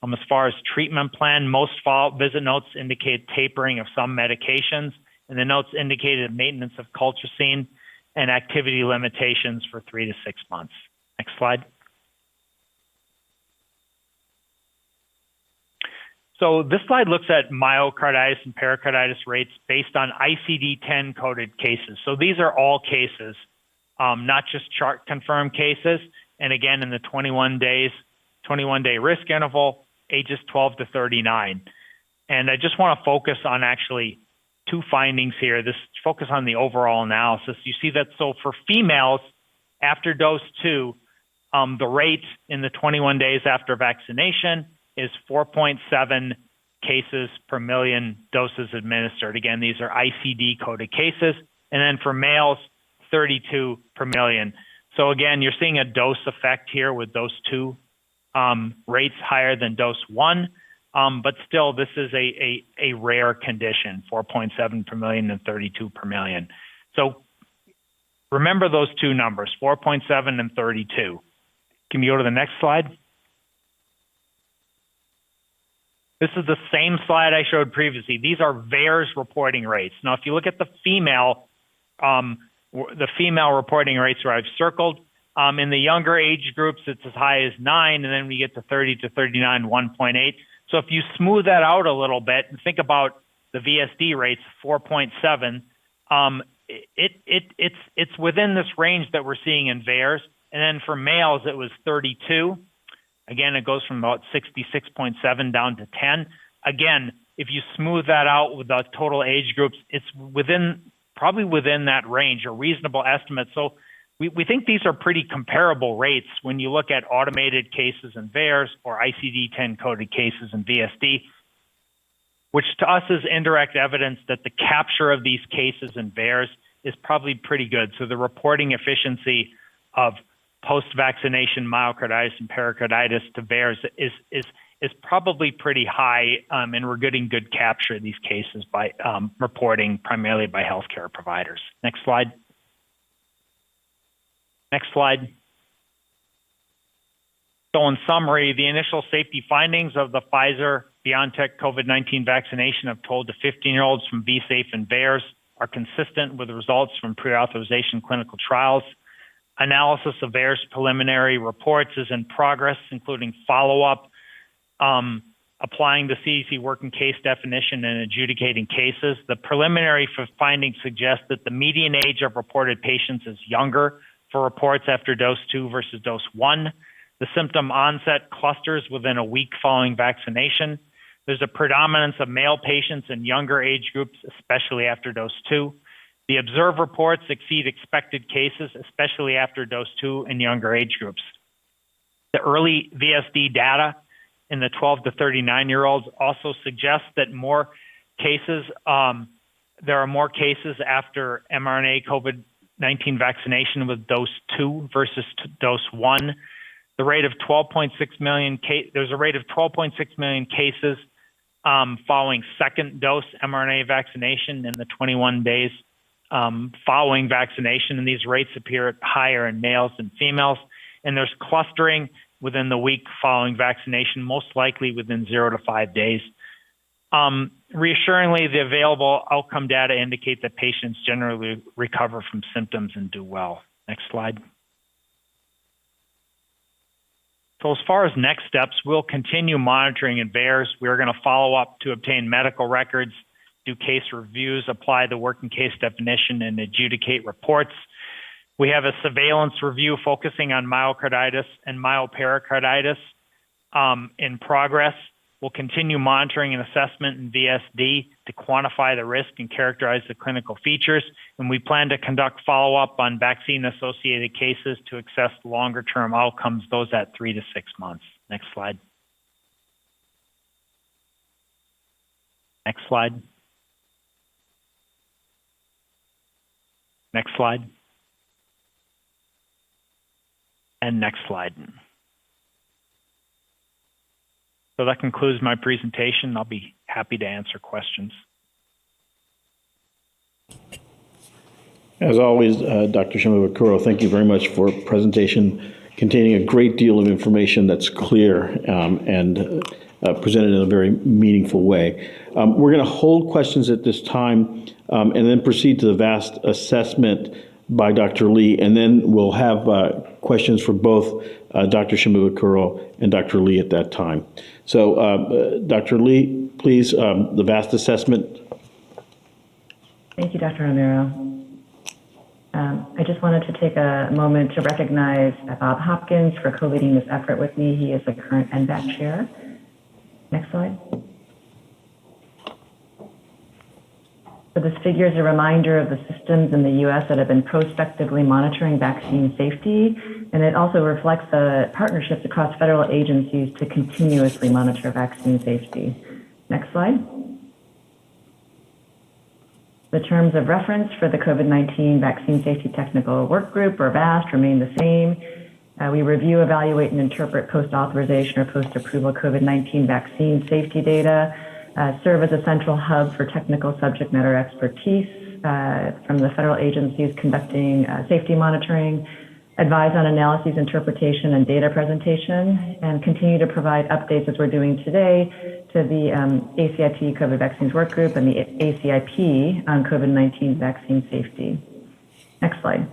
As far as treatment plan, most follow-up visit notes indicate tapering of some medications, and the notes indicated maintenance of colchicine and activity limitations for 3 to 6 months. Next slide. So this slide looks at myocarditis and pericarditis rates based on ICD-10 coded cases. So these are all cases, not just chart-confirmed cases. And again, in the 21-day risk interval, ages 12 to 39. And I just want to focus on actually 2 findings here. This focus on the overall analysis. You see that so for females after dose 2, the rate in the 21 days after vaccination is 4.7 cases per million doses administered. Again, these are ICD coded cases. And then for males, 32 per million. So again, you're seeing a dose effect here with dose 2 rates higher than dose 1, but still this is a rare condition, 4.7 per million and 32 per million. So remember those 2 numbers, 4.7 and 32. Can you go to the next slide? This is the same slide I showed previously. These are VAERS reporting rates. Now, if you look at the female reporting rates where I've circled, in the younger age groups, it's as high as 9, and then we get to 30 to 39, 1.8. So if you smooth that out a little bit and think about the VSD rates, 4.7, it's within this range that we're seeing in VAERS. And then for males, it was 32. Again, it goes from about 66.7 down to 10. Again, if you smooth that out with the total age groups, it's probably within that range, a reasonable estimate. So we think these are pretty comparable rates when you look at automated cases in VAERS or ICD-10 coded cases in VSD, which to us is indirect evidence that the capture of these cases in VAERS is probably pretty good. So the reporting efficiency of post-vaccination myocarditis and pericarditis to VAERS is probably pretty high, and we're getting good capture of these cases by reporting primarily by healthcare providers. Next slide. Next slide. So in summary, the initial safety findings of the Pfizer-BioNTech COVID-19 vaccination of 12 to 15-year-olds from VSafe and VAERS are consistent with the results from pre-authorization clinical trials. Analysis of VAERS preliminary reports is in progress, including follow-up, applying the CDC working case definition and adjudicating cases. The preliminary findings suggest that the median age of reported patients is younger for reports after dose 2 versus dose 1. The symptom onset clusters within a week following vaccination. There's a predominance of male patients in younger age groups, especially after dose 2. The observed reports exceed expected cases, especially after dose 2 in younger age groups. The early VSD data in the 12 to 39-year-olds also suggests that there are more cases after mRNA COVID-19 vaccination with dose 2 versus dose 1. The rate of 12.6 million there's a rate of 12.6 million cases following second dose mRNA vaccination in the 21 days following vaccination, and these rates appear higher in males than females. And there's clustering within the week following vaccination, most likely within 0 to 5 days. Reassuringly, the available outcome data indicate that patients generally recover from symptoms and do well. Next slide. So as far as next steps, we'll continue monitoring in VAERS. We're going to follow up to obtain medical records, do case reviews, apply the working case definition, and adjudicate reports. We have a surveillance review focusing on myocarditis and myopericarditis in progress. We'll continue monitoring and assessment in VSD to quantify the risk and characterize the clinical features. And we plan to conduct follow-up on vaccine-associated cases to assess longer-term outcomes, those at 3 to 6 months. Next slide. Next slide. Next slide. And next slide. So that concludes my presentation. I'll be happy to answer questions. As always, Dr. Shimabukuro, thank you very much for a presentation containing a great deal of information that's clear and presented in a very meaningful way. We're going to hold questions at this time and then proceed to the vast assessment by Dr. Lee, and then we'll have questions for both Dr. Shimabukuro and Dr. Lee at that time. So, Dr. Lee, please, the vast assessment. Thank you, Dr. Romero. I just wanted to take a moment to recognize Bob Hopkins for co-leading this effort with me. He is the current NVAC chair. Next slide. So this figure is a reminder of the systems in the U.S. that have been prospectively monitoring vaccine safety, and it also reflects the partnerships across federal agencies to continuously monitor vaccine safety. Next slide. The terms of reference for the COVID-19 Vaccine Safety Technical Work Group, or VAST, remain the same. We review, evaluate, and interpret post-authorization or post-approval COVID-19 vaccine safety data, serve as a central hub for technical subject matter expertise from the federal agencies conducting safety monitoring, advise on analyses, interpretation, and data presentation, and continue to provide updates as we're doing today to the ACIP COVID Vaccines Work Group and the ACIP on COVID-19 vaccine safety. Next slide.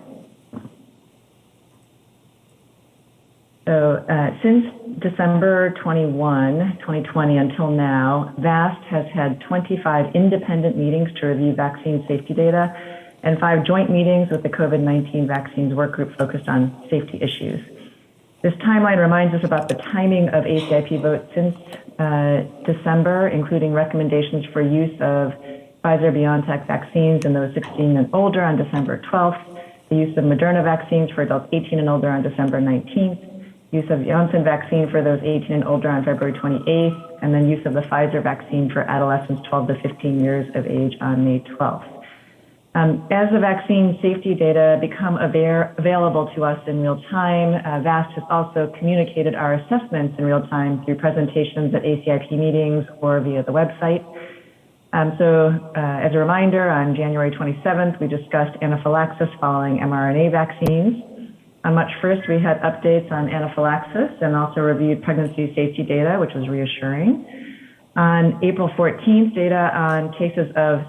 So since December 21, 2020 until now, VAST has had 25 independent meetings to review vaccine safety data and 5 joint meetings with the COVID-19 Vaccines Work Group focused on safety issues. This timeline reminds us about the timing of ACIP votes since December, including recommendations for use of Pfizer-BioNTech vaccines in those 16 and older on December 12th, the use of Moderna vaccines for adults 18 and older on December 19th, use of Janssen vaccine for those 18 and older on February 28th, and then use of the Pfizer vaccine for adolescents 12 to 15 years of age on May 12th. As the vaccine safety data become available to us in real time, VAST has also communicated our assessments in real time through presentations at ACIP meetings or via the website. As a reminder, on January 27th, we discussed anaphylaxis following mRNA vaccines. On March 1st, we had updates on anaphylaxis and also reviewed pregnancy safety data, which was reassuring. On April 14th, data on cases of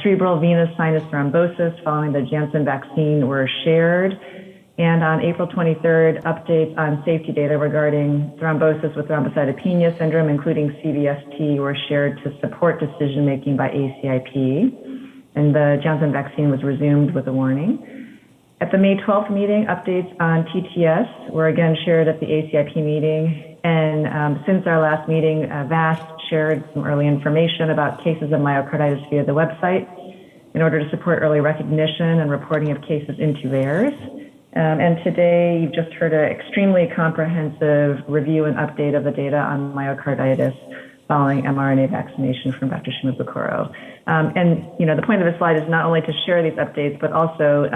cerebral venous sinus thrombosis following the Janssen vaccine were shared. And on April 23rd, updates on safety data regarding thrombosis with thrombocytopenia syndrome, including CVST, were shared to support decision-making by ACIP. And the Janssen vaccine was resumed with a warning. At the May 12th meeting, updates on TTS were again shared at the ACIP meeting. And since our last meeting, VAST shared some early information about cases of myocarditis via the website in order to support early recognition and reporting of cases into VAERS. And today, you've just heard an extremely comprehensive review and update of the data on myocarditis following mRNA vaccination from Dr. Shimabukuro. And, the point of the slide is not only to share these updates, but also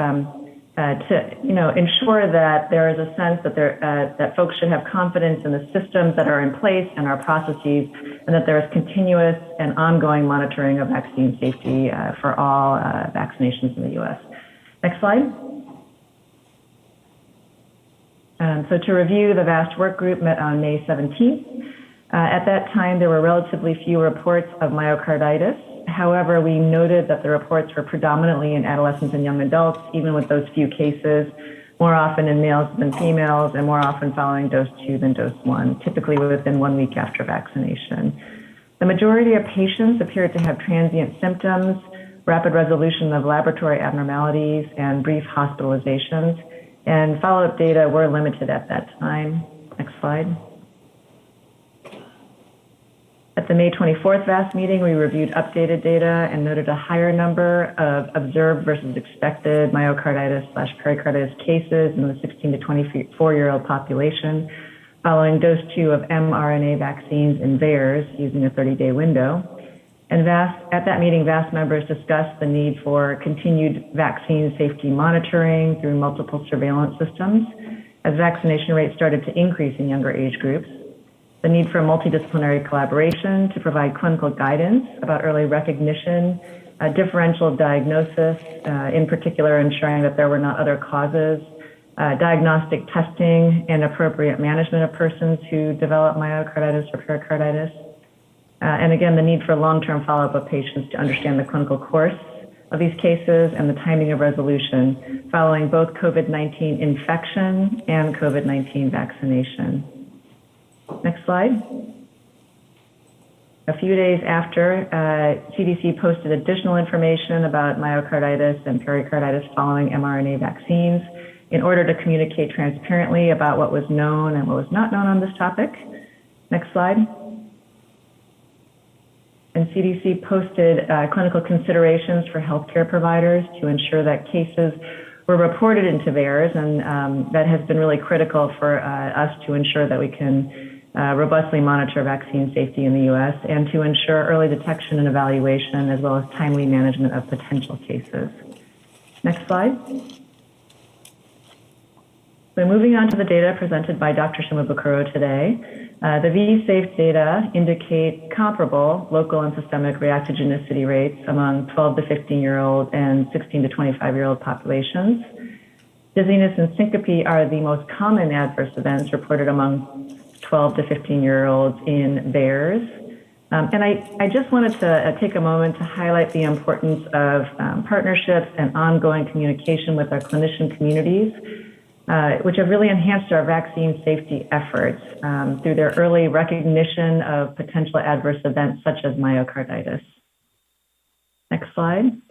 to ensure that there is a sense that that folks should have confidence in the systems that are in place and our processes, and that there is continuous and ongoing monitoring of vaccine safety for all vaccinations in the U.S. Next slide. So to review, the VAST work group met on May 17th. At that time, there were relatively few reports of myocarditis. However, we noted that the reports were predominantly in adolescents and young adults, even with those few cases, more often in males than females, and more often following dose 2 than dose 1, typically within 1 week after vaccination. The majority of patients appeared to have transient symptoms, rapid resolution of laboratory abnormalities, and brief hospitalizations, and follow-up data were limited at that time. Next slide. At the May 24th VAST meeting, we reviewed updated data and noted a higher number of observed versus expected myocarditis/pericarditis cases in the 16 to 24-year-old population following dose 2 of mRNA vaccines in VAERS using a 30-day window. And at that meeting, VAST members discussed the need for continued vaccine safety monitoring through multiple surveillance systems as vaccination rates started to increase in younger age groups, the need for multidisciplinary collaboration to provide clinical guidance about early recognition, differential diagnosis, in particular ensuring that there were not other causes, diagnostic testing, and appropriate management of persons who develop myocarditis or pericarditis. And again, the need for long-term follow-up of patients to understand the clinical course of these cases and the timing of resolution following both COVID-19 infection and COVID-19 vaccination. Next slide. A few days after, CDC posted additional information about myocarditis and pericarditis following mRNA vaccines in order to communicate transparently about what was known and what was not known on this topic. Next slide. And CDC posted clinical considerations for healthcare providers to ensure that cases were reported into VAERS, and that has been really critical for us to ensure that we can robustly monitor vaccine safety in the U.S. and to ensure early detection and evaluation as well as timely management of potential cases. Next slide. So moving on to the data presented by Dr. Shimabukuro today. The V-SAFE data indicate comparable local and systemic reactogenicity rates among 12 to 15-year-old and 16 to 25-year-old populations. Dizziness and syncope are the most common adverse events reported among 12 to 15-year-olds in VAERS. And I just wanted to take a moment to highlight the importance of partnerships and ongoing communication with our clinician communities, which have really enhanced our vaccine safety efforts through their early recognition of potential adverse events such as myocarditis. Next slide.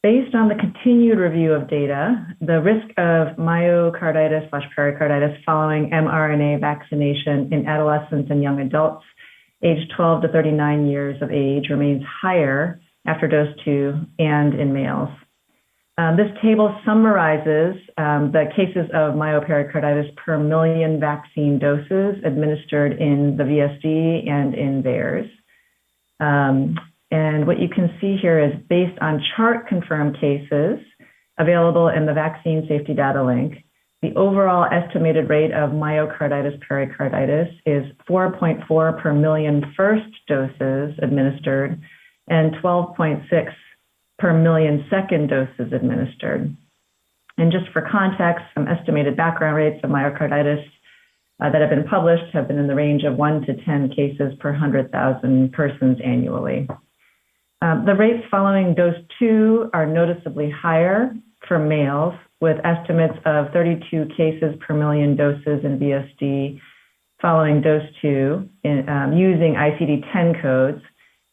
Based on the continued review of data, the risk of myocarditis/pericarditis following mRNA vaccination in adolescents and young adults aged 12 to 39 years of age remains higher after dose 2 and in males. This table summarizes the cases of myopericarditis per million vaccine doses administered in the VSD and in VAERS. And what you can see here is based on chart-confirmed cases available in the Vaccine Safety Data Link, the overall estimated rate of myocarditis pericarditis is 4.4 per million first doses administered and 12.6 per million second doses administered. And just for context, some estimated background rates of myocarditis that have been published have been in the range of 1 to 10 cases per 100,000 persons annually. The rates following dose 2 are noticeably higher for males, with estimates of 32 cases per million doses in VSD following dose 2 using ICD-10 codes,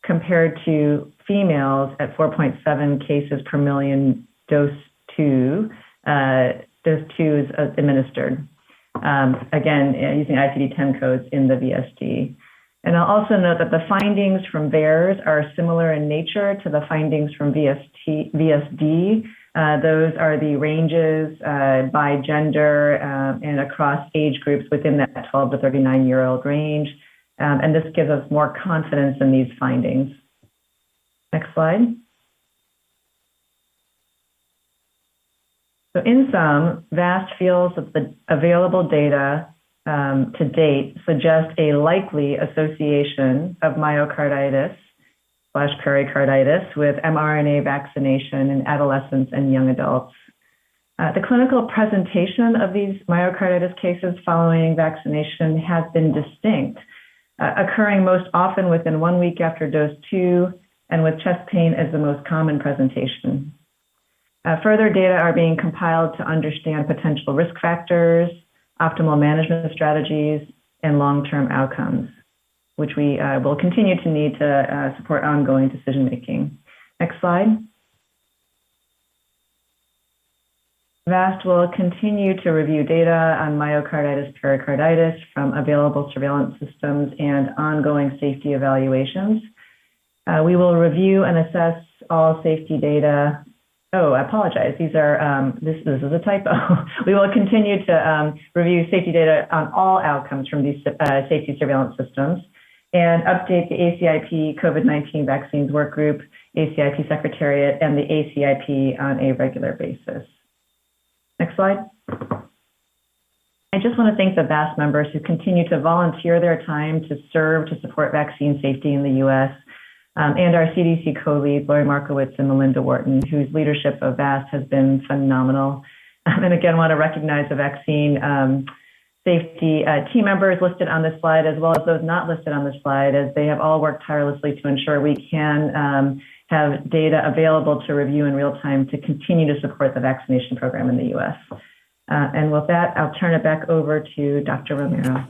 compared to females at 4.7 cases per million dose 2 is administered. Again, using ICD-10 codes in the VSD. And I'll also note that the findings from VAERS are similar in nature to the findings from VSD. Those are the ranges by gender and across age groups within that 12 to 39-year-old range. And this gives us more confidence in these findings. Next slide. So in sum, VAST feels that the available data to date suggest a likely association of myocarditis/pericarditis with mRNA vaccination in adolescents and young adults. The clinical presentation of these myocarditis cases following vaccination has been distinct, occurring most often within 1 week after dose 2, and with chest pain as the most common presentation. Further data are being compiled to understand potential risk factors, optimal management strategies, and long-term outcomes, which we will continue to need to support ongoing decision-making. Next slide. VAST will continue to review data on myocarditis, pericarditis from available surveillance systems and ongoing safety evaluations. We will review and assess all safety data. Oh, I apologize. These are, this is a typo. We will continue to review safety data on all outcomes from these safety surveillance systems and update the ACIP COVID-19 vaccines work group, ACIP Secretariat, and the ACIP on a regular basis. Next slide. I just want to thank the VAST members who continue to volunteer their time to serve to support vaccine safety in the U.S. And our CDC co-leads, Lori Markowitz and Melinda Wharton, whose leadership of VAST has been phenomenal. And again, want to recognize the vaccine safety team members listed on this slide, as well as those not listed on this slide, as they have all worked tirelessly to ensure we can have data available to review in real time to continue to support the vaccination program in the U.S. And with that, I'll turn it back over to Dr. Romero.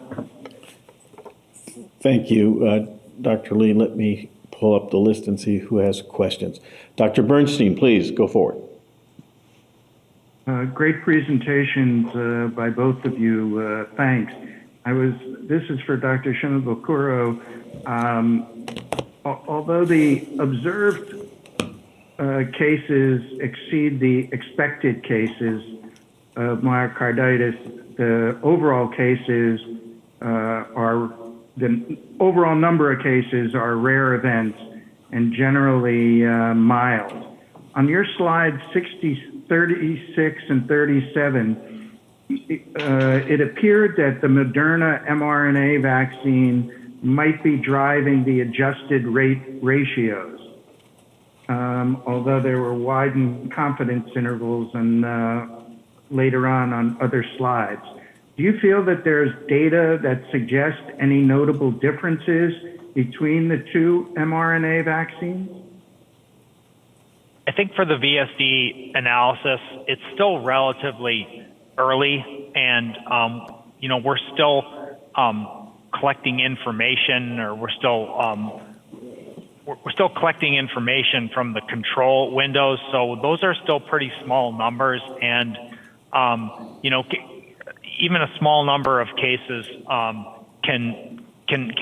Thank you, Dr. Lee. Let me pull up the list and see who has questions. Dr. Bernstein, please go forward. Great presentations by both of you. Thanks. This is for Dr. Shimabukuro. Although the observed cases exceed the expected cases of myocarditis, the overall number of cases are rare events and generally mild. On your slide 36 and 37, it appeared that the Moderna mRNA vaccine might be driving the adjusted rate ratios, although there were widened confidence intervals and later on other slides. Do you feel that there's data that suggests any notable differences between the two mRNA vaccines? I think for the VSD analysis, it's still relatively early, and we're still collecting information, or we're still collecting information from the control windows. So those are still pretty small numbers, and even a small number of cases can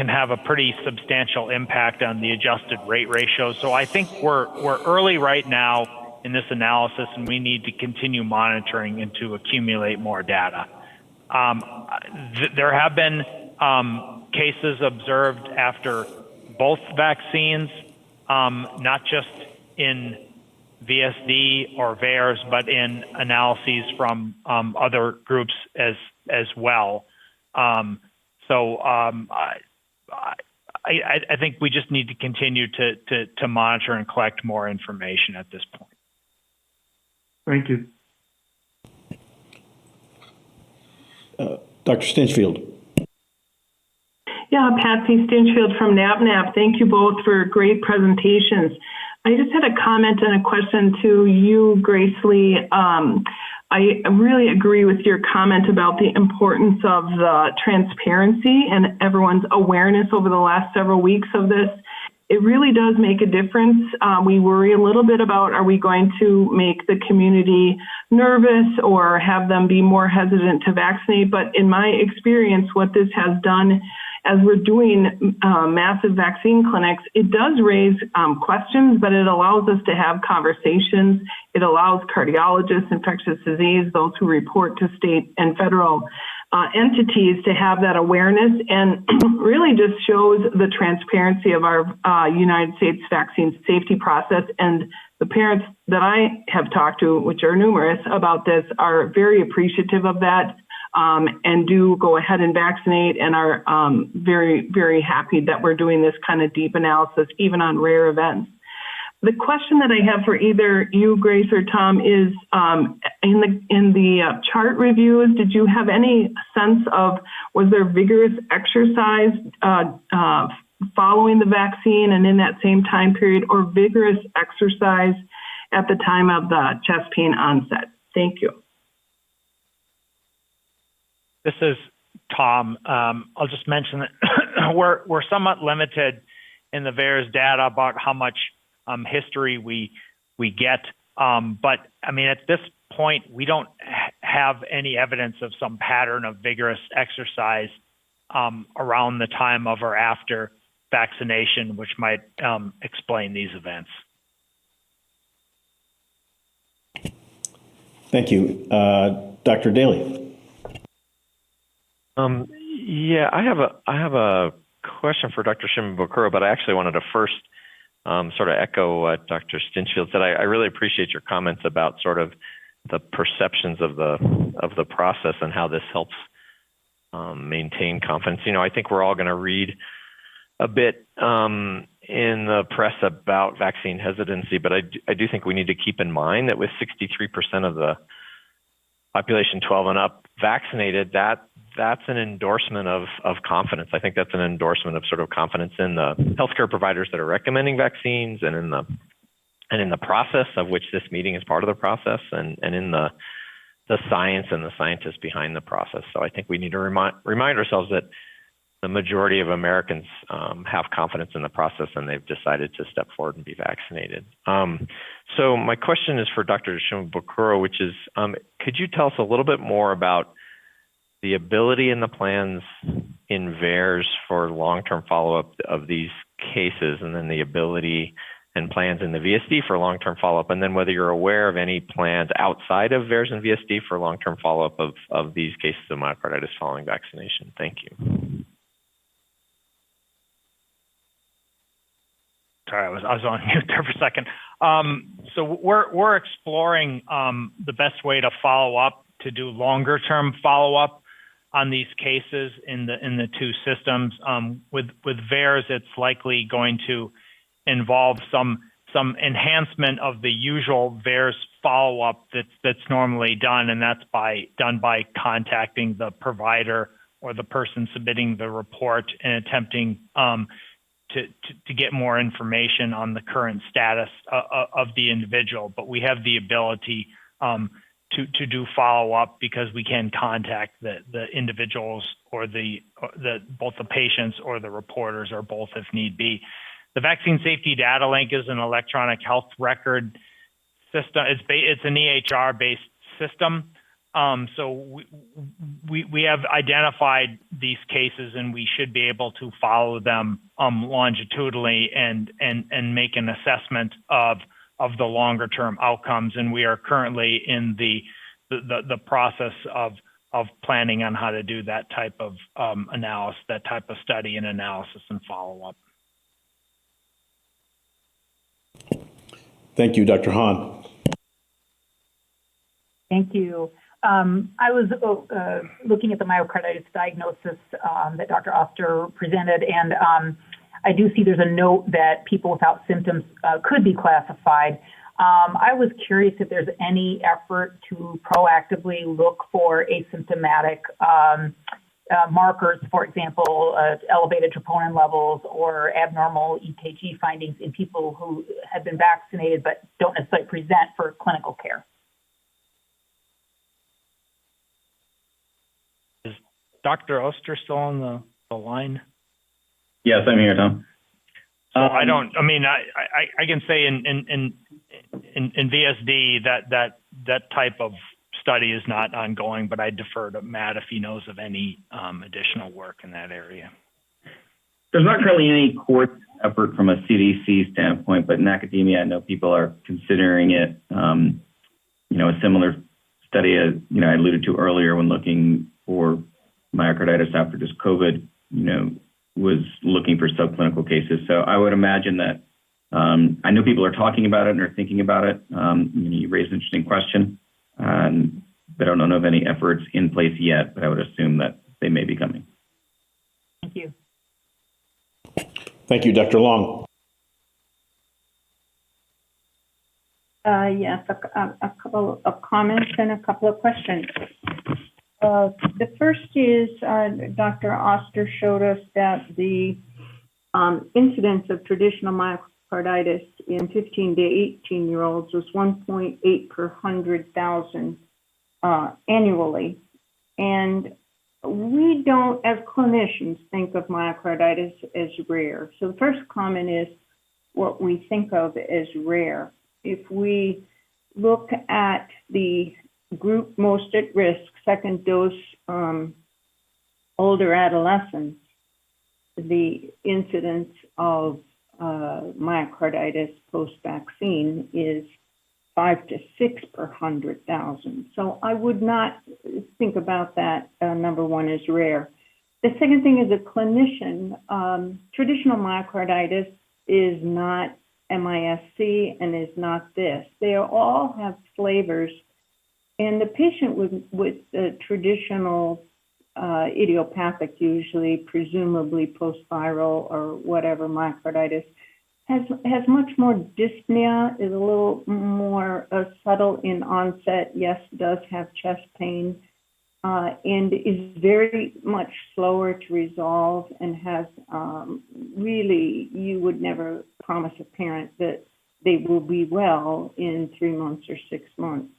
have a pretty substantial impact on the adjusted rate ratio. So I think we're early right now in this analysis, and we need to continue monitoring and to accumulate more data. There have been cases observed after both vaccines, not just in VSD or VAERS, but in analyses from other groups as well. I think we just need to continue to monitor and collect more information at this point. Thank you. Dr. Stinchfield. Yeah, Patsy Stinchfield from NAPNAP. Thank you both for great presentations. I just had a comment and a question to you, Grace Lee. I really agree with your comment about the importance of the transparency and everyone's awareness over the last several weeks of this. it really does make a difference. We worry a little bit about, are we going to make the community nervous or have them be more hesitant to vaccinate? But in my experience, what this has done as we're doing massive vaccine clinics, it does raise questions, but it allows us to have conversations. It allows cardiologists, infectious disease, those who report to state and federal entities to have that awareness, and really just shows the transparency of our United States vaccine safety process. And the parents that I have talked to, which are numerous about this, are very appreciative of that. And do go ahead and vaccinate, and are very, very happy that we're doing this kind of deep analysis, even on rare events. The question that I have for either you, Grace, or Tom is, in the chart reviews, did you have any sense of, was there vigorous exercise following the vaccine and in that same time period, or vigorous exercise at the time of the chest pain onset? Thank you. This is Tom. I'll just mention that we're somewhat limited in the VAERS data about how much history we get. But I mean, at this point, we don't have any evidence of some pattern of vigorous exercise around the time of or after vaccination, which might explain these events. Thank you. Dr. Daly. Yeah, I have a question for Dr. Shimabukuro, but I actually wanted to first sort of echo what Dr. Stinchfield said. I really appreciate your comments about sort of the perceptions of the process and how this helps maintain confidence. You know, I think we're all going to read a bit in the press about vaccine hesitancy, but I do think we need to keep in mind that with 63% of the population 12 and up vaccinated, that's an endorsement of confidence. I think that's an endorsement of sort of confidence in the healthcare providers that are recommending vaccines, and in the process of which this meeting is part of the process, and in the science and the scientists behind the process. So I think we need to remind ourselves that the majority of Americans have confidence in the process, and they've decided to step forward and be vaccinated. So my question is for Dr. Shimabukuro, which is, could you tell us a little bit more about the ability in the plans in VAERS for long-term follow-up of these cases, and then the ability and plans in the VSD for long-term follow-up, and then whether you're aware of any plans outside of VAERS and VSD for long-term follow-up of these cases of myocarditis following vaccination? Thank you. Sorry, I was on mute there for a second. So we're exploring the best way to follow up, to do longer-term follow-up on these cases in the two systems. With VAERS, it's likely going to involve some enhancement of the usual VAERS follow-up that's normally done, and that's done by contacting the provider or the person submitting the report and attempting to get more information on the current status of the individual. But we have the ability to do follow-up, because we can contact the individuals or both the patients or the reporters, or both if need be. The Vaccine Safety Data Link is an electronic health record system. It's an EHR-based system. So we have identified these cases, and we should be able to follow them longitudinally and make an assessment of the longer term outcomes. And we are currently in the process of planning on how to do that type of analysis, that type of study and analysis and follow up. Thank you, Dr. Hahn. Thank you. I was looking at the myocarditis diagnosis that Dr. Oster presented, and I do see there's a note that people without symptoms could be classified. I was curious if there's any effort to proactively look for asymptomatic markers, for example, elevated troponin levels or abnormal EKG findings in people who have been vaccinated but don't necessarily present for clinical care. Is Dr. Oster still on the line? Yes, I'm here, Tom. So I can say in VSD that type of study is not ongoing, but I defer to Matt if he knows of any additional work in that area. There's not currently any court effort from a CDC standpoint, but in academia, I know people are considering it. A similar study, I alluded to earlier when looking for myocarditis after just COVID, was looking for subclinical cases. So I would imagine that I know people are talking about it and are thinking about it. You raised an interesting question. But I don't know of any efforts in place yet, but I would assume that they may be coming. Thank you. Thank you, Dr. Long. Yes, a couple of comments and a couple of questions. The first is Dr. Oster showed us that the incidence of traditional myocarditis in 15 to 18-year-olds was 1.8 per 100,000 annually. And we don't, as clinicians, think of myocarditis as rare. So the first comment is what we think of as rare. If we look at the group most at risk, second dose, older adolescents, the incidence of myocarditis post-vaccine is 5 to 6 per 100,000. So I would not think about that, number one, as rare. The second thing, as a clinician, traditional myocarditis is not MISC and is not this. They all have flavors. And the patient with traditional idiopathic, usually presumably post-viral or whatever myocarditis, has much more dyspnea, is a little more subtle in onset, yes, does have chest pain, and is very much slower to resolve and has really, you would never promise a parent that they will be well in 3 months or 6 months.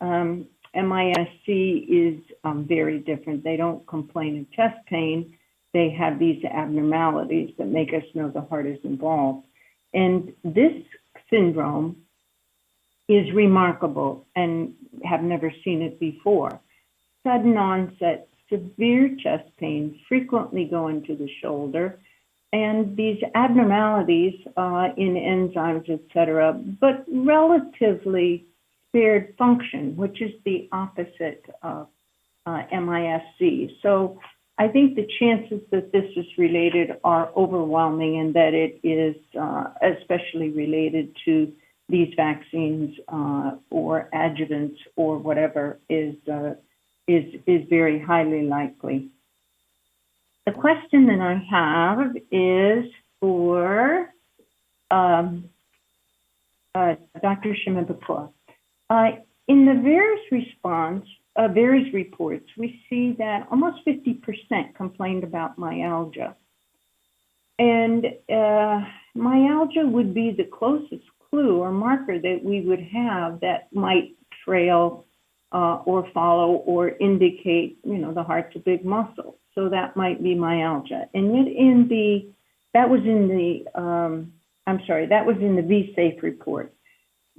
MISC is very different. They don't complain of chest pain. They have these abnormalities that make us know the heart is involved. And this syndrome is remarkable and have never seen it before. Sudden onset, severe chest pain, frequently going to the shoulder, and these abnormalities in enzymes, et cetera, but relatively spared function, which is the opposite of MISC. So I think the chances that this is related are overwhelming, and that it is especially related to these vaccines or adjuvants or whatever is very highly likely. The question that I have is for Dr. Shimabukuro. In the VAERS reports, we see that almost 50% complained about myalgia. And myalgia would be the closest clue or marker that we would have that might trail or follow or indicate, the heart's a big muscle. So that might be myalgia. And yet that was in the VSafe report,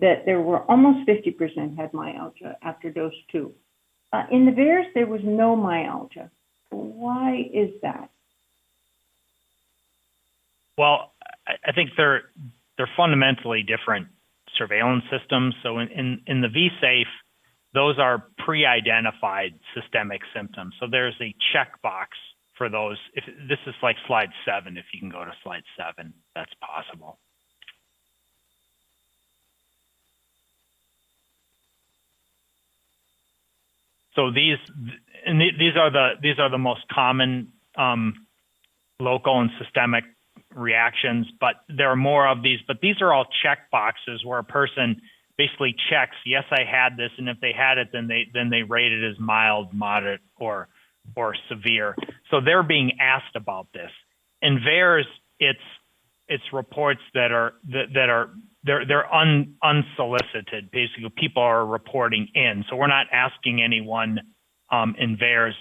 that there were almost 50% had myalgia after dose 2. In the VAERS, there was no myalgia. Why is that? Well, I think they're fundamentally different surveillance systems. So in the VSafe, those are pre-identified systemic symptoms. So there's a checkbox for those. If this is like slide 7, if you can go to slide 7, that's possible. So these are the most common local and systemic reactions, but there are more of these. But these are all check boxes where a person basically checks, yes, I had this, and if they had it, then they rate it as mild, moderate, or severe. So they're being asked about this. In VAERS, it's reports that are unsolicited. Basically, people are reporting in. So we're not asking anyone in VAERS.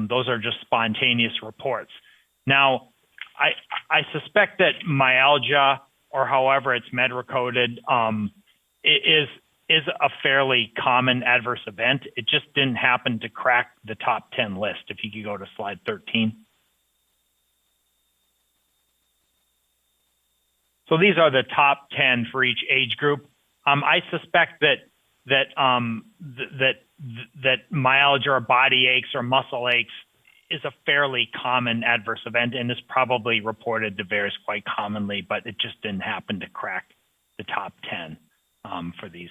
Those are just spontaneous reports. Now, I suspect that myalgia, or however it's MEDRA-coded, is a fairly common adverse event. It just didn't happen to crack the top 10 list. If you could go to slide 13. So these are the top 10 for each age group. I suspect that myalgia or body aches or muscle aches is a fairly common adverse event and is probably reported to VAERS quite commonly, but it just didn't happen to crack the top 10 for these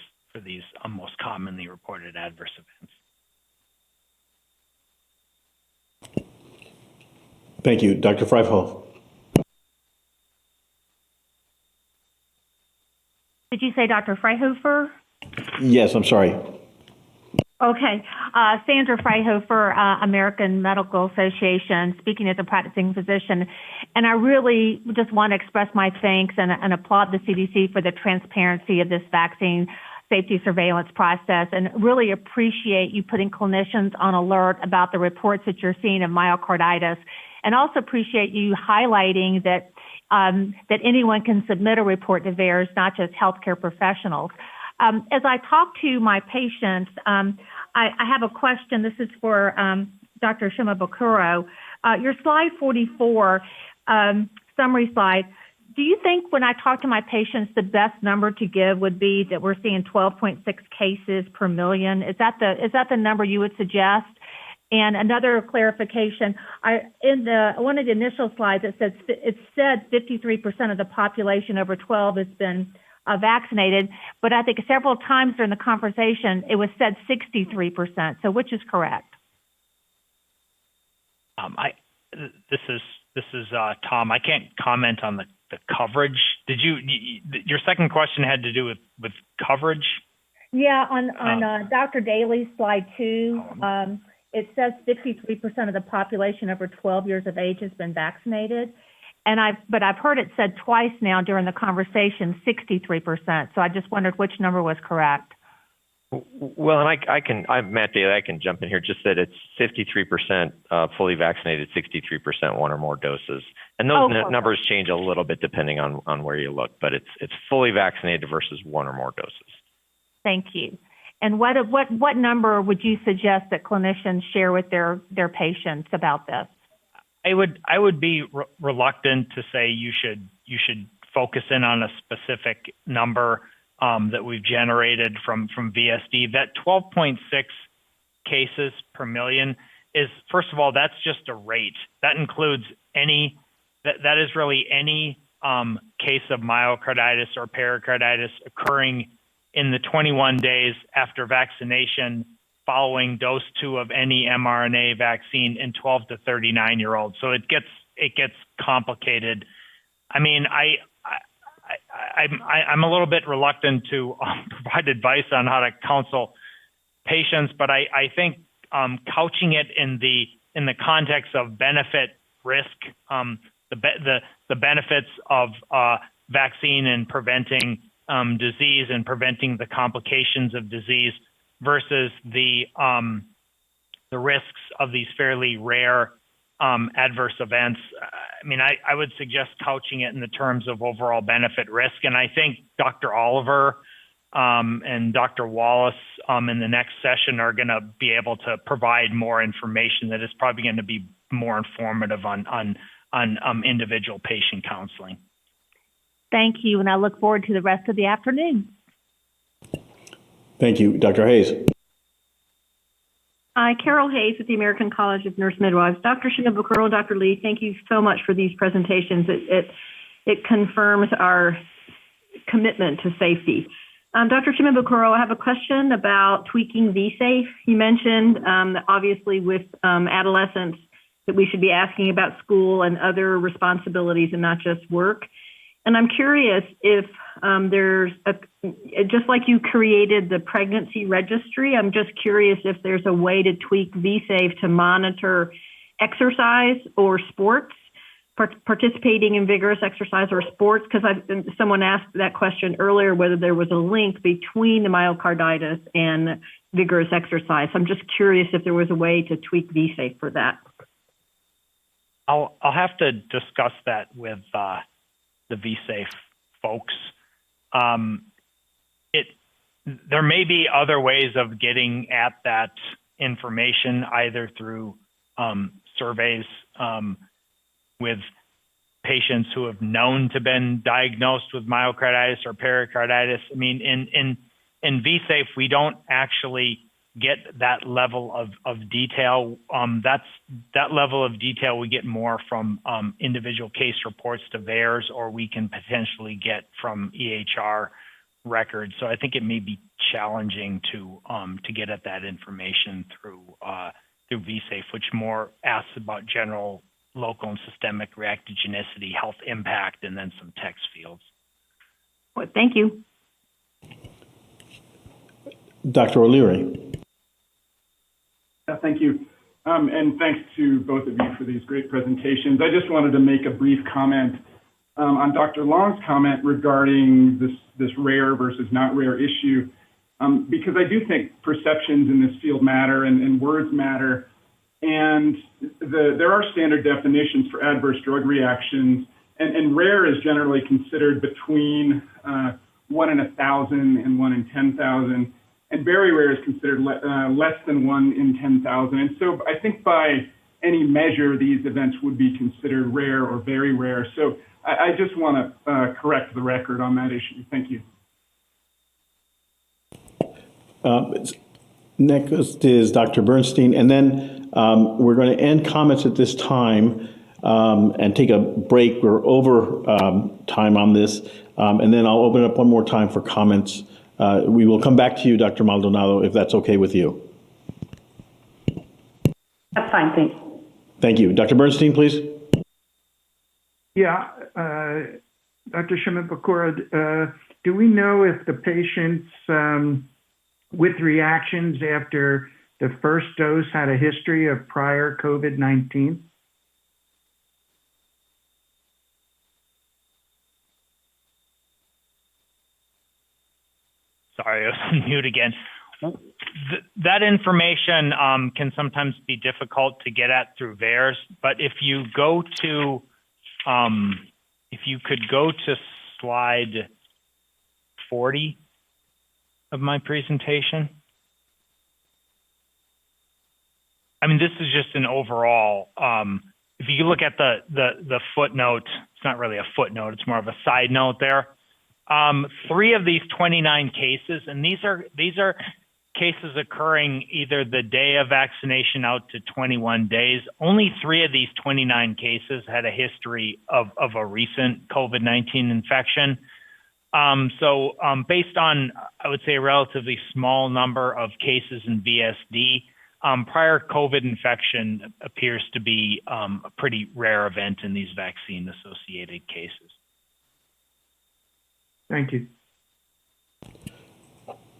most commonly reported adverse events. Thank you. Dr. Freifel. Did you say Dr. Freihofer? Yes, I'm sorry. Okay. Sandra Freihofer, American Medical Association, speaking as a practicing physician. And I really just want to express my thanks and applaud the CDC for the transparency of this vaccine safety surveillance process, and really appreciate you putting clinicians on alert about the reports that you're seeing of myocarditis, and also appreciate you highlighting that that anyone can submit a report to VAERS, not just healthcare professionals. As I talk to my patients, I have a question. This is for Dr. Shimabukuro. Your slide 44, summary slide, do you think when I talk to my patients, the best number to give would be that we're seeing 12.6 cases per million? Is that the number you would suggest? And another clarification, in one of the initial slides, it said 53% of the population over 12 has been vaccinated, but I think several times during the conversation, it was said 63%. So which is correct? This is Tom. I can't comment on the coverage. Your second question had to do with coverage? Yeah, on Dr. Daly's slide 2, it says 53% of the population over 12 years of age has been vaccinated. But I've heard it said twice now during the conversation, 63%. So I just wondered which number was correct. Well, and I'm Matt Daly. I can jump in here. Just that it's 53% fully vaccinated, 63% one or more doses, and those numbers change a little bit depending on where you look. But it's fully vaccinated versus one or more doses. Thank you. And what number would you suggest that clinicians share with their patients about this? I would be reluctant to say you should focus in on a specific number that we've generated from VSD. That 12.6 cases per million is, first of all, that's just a rate. That includes that is really any case of myocarditis or pericarditis occurring in the 21 days after vaccination following dose 2 of any mRNA vaccine in 12 to 39-year-olds. So it gets complicated. I mean, I'm a little bit reluctant to provide advice on how to counsel patients, but I think couching it in the context of benefit risk, the benefits of vaccine and preventing disease and preventing the complications of disease versus the risks of these fairly rare adverse events. I mean, I would suggest couching it in the terms of overall benefit risk. And I think Dr. Oliver and Dr. Wallace in the next session are going to be able to provide more information that is probably going to be more informative on individual patient counseling. Thank you, and I look forward to the rest of the afternoon. Thank you. Dr. Hayes. Hi, Carol Hayes with the American College of Nurse Midwives. Dr. Shimabukuro, Dr. Lee, thank you so much for these presentations. It confirms our commitment to safety. Dr. Shimabukuro, I have a question about tweaking vSafe. You mentioned that obviously with adolescents that we should be asking about school and other responsibilities and not just work. And I'm curious if there's just like you created the pregnancy registry, I'm just curious if there's a way to tweak vSafe to monitor exercise or sports, participating in vigorous exercise or sports, because someone asked that question earlier, whether there was a link between the myocarditis and vigorous exercise. I'm just curious if there was a way to tweak vSafe for that. I'll have to discuss that with the vSafe folks. There may be other ways of getting at that information, either through surveys with patients who have known to have been diagnosed with myocarditis or pericarditis. I mean, in vSafe, we don't actually get that level of detail. That level of detail we get more from individual case reports to VAERS, or we can potentially get from EHR records. So I think it may be challenging to get at that information through vSafe, which more asks about general local and systemic reactogenicity, health impact, and then some text fields. Well, thank you. Dr. O'Leary. Thank you. And thanks to both of you for these great presentations. I just wanted to make a brief comment on Dr. Long's comment regarding this rare versus not rare issue, because I do think perceptions in this field matter and words matter. And there are standard definitions for adverse drug reactions, and rare is generally considered between 1 in 1,000 and 1 in 10,000. And very rare is considered less than 1 in 10,000. And so I think by any measure, these events would be considered rare or very rare. So I just want to correct the record on that issue. Thank you. Next is Dr. Bernstein, and then we're going to end comments at this time and take a break. We're over time on this, and then I'll open it up one more time for comments. We will come back to you, Dr. Maldonado, if that's okay with you. That's fine, thanks. Thank you. Dr. Bernstein, please. Yeah, Dr. Shimabukuro, do we know if the patients with reactions after the first dose had a history of prior COVID-19? Sorry, I was on mute again. That information can sometimes be difficult to get at through VAERS, but if you go to, if you could go to slide 40 of my presentation. I mean, this is just an overall, if you look at the footnote, it's not really a footnote, it's more of a side note there. 3 of these 29 cases, and these are cases occurring either the day of vaccination out to 21 days. Only 3 of these 29 cases had a history of a recent COVID-19 infection. So based on, I would say, a relatively small number of cases in VSD, prior COVID infection appears to be a pretty rare event in these vaccine-associated cases. Thank you.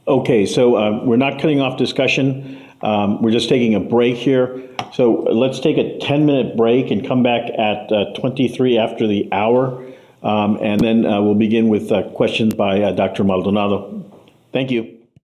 Okay, so we're not cutting off discussion. We're just taking a break here. So let's take a 10-minute break and come back at 23 after the hour. And then we'll begin with questions by Dr. Maldonado. Thank you.